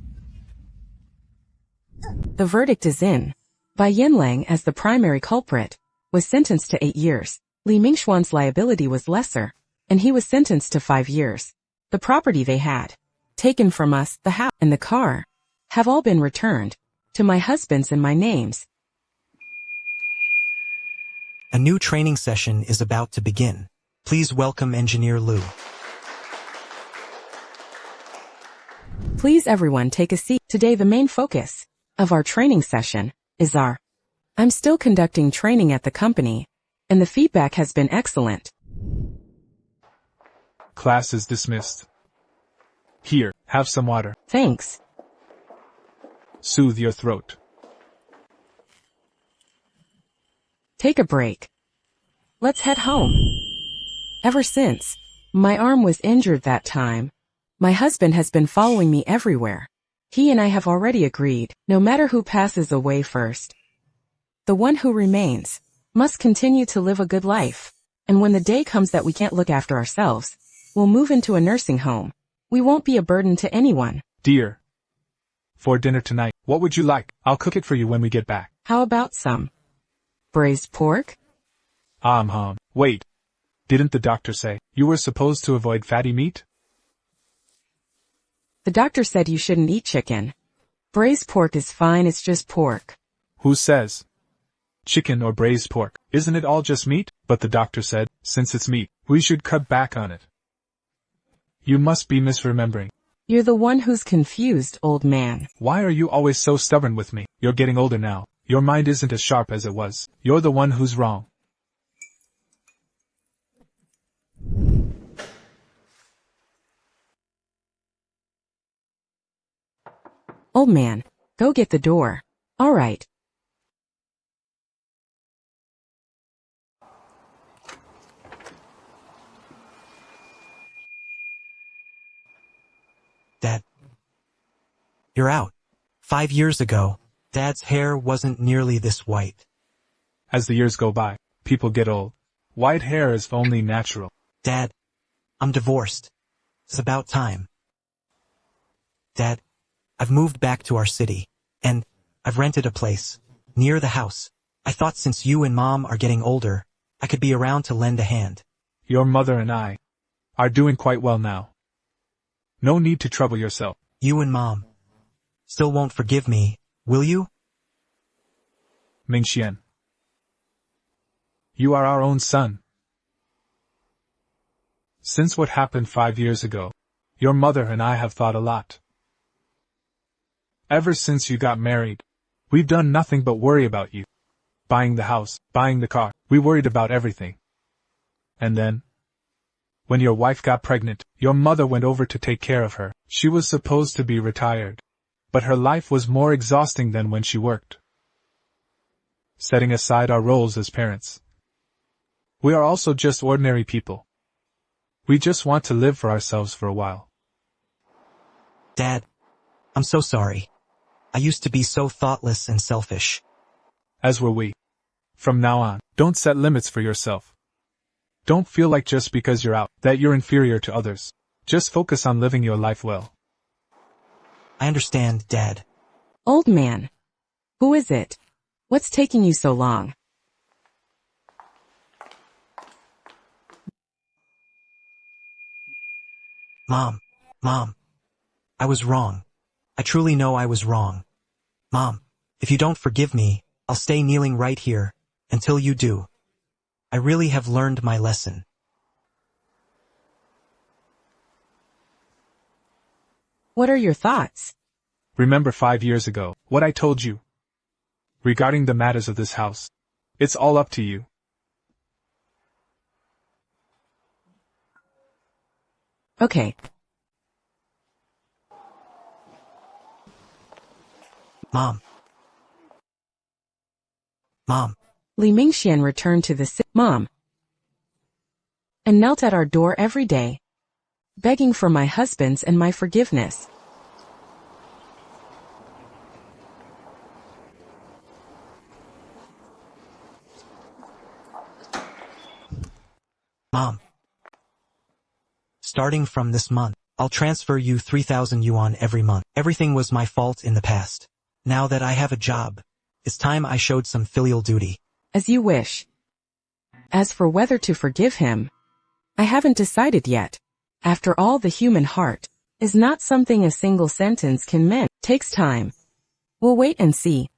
The verdict is in. Bai Yanlang, as the primary culprit, was sentenced to 8 years. Li Mingxuan's liability was lesser, and he was sentenced to 5 years. The property they had taken from us, the house and the car, have all been returned to my husband's and my names. A new training session is about to begin. Please welcome Engineer Lu. Please everyone take a seat. Today the main focus of our training session is I'm still conducting training at the company, and the feedback has been excellent. Class is dismissed. Here, have some water. Thanks. Soothe your throat. Take a break. Let's head home. Ever since my arm was injured that time, my husband has been following me everywhere. He and I have already agreed, no matter who passes away first, the one who remains must continue to live a good life. And when the day comes that we can't look after ourselves, we'll move into a nursing home. We won't be a burden to anyone. Dear, for dinner tonight, what would you like? I'll cook it for you when we get back. How about some braised pork? Wait. Didn't the doctor say you were supposed to avoid fatty meat? The doctor said you shouldn't eat chicken. Braised pork is fine, it's just pork. Who says? Chicken or braised pork, isn't it all just meat? But the doctor said, since it's meat, we should cut back on it. You must be misremembering. You're the one who's confused, old man. Why are you always so stubborn with me? You're getting older now. Your mind isn't as sharp as it was. You're the one who's wrong. Old man, go get the door. All right. Dad. You're out. 5 years ago, Dad's hair wasn't nearly this white. As the years go by, people get old. White hair is only natural. Dad, I'm divorced. It's about time. Dad, I've moved back to our city, and I've rented a place near the house. I thought since you and Mom are getting older, I could be around to lend a hand. Your mother and I are doing quite well now. No need to trouble yourself. You and Mom still won't forgive me, will you? Mingxian, you are our own son. Since what happened 5 years ago, your mother and I have thought a lot. Ever since you got married, we've done nothing but worry about you. Buying the house, buying the car, we worried about everything. And then, when your wife got pregnant, your mother went over to take care of her. She was supposed to be retired, but her life was more exhausting than when she worked. Setting aside our roles as parents, we are also just ordinary people. We just want to live for ourselves for a while. Dad, I'm so sorry. I used to be so thoughtless and selfish. As were we. From now on, don't set limits for yourself. Don't feel like just because you're out, that you're inferior to others. Just focus on living your life well. I understand, Dad. Old man. Who is it? What's taking you so long? Mom. I was wrong. I truly know I was wrong. Mom, if you don't forgive me, I'll stay kneeling right here until you do. I really have learned my lesson. What are your thoughts? Remember 5 years ago, what I told you regarding the matters of this house. It's all up to you. Okay. Mom. Mom. Li Mingxian returned to the mom and knelt at our door every day, begging for my husband's and my forgiveness. Mom. Starting from this month, I'll transfer you 3,000 yuan every month. Everything was my fault in the past. Now that I have a job, it's time I showed some filial duty. As you wish. As for whether to forgive him, I haven't decided yet. After all, the human heart is not something a single sentence can mend. Takes time. We'll wait and see.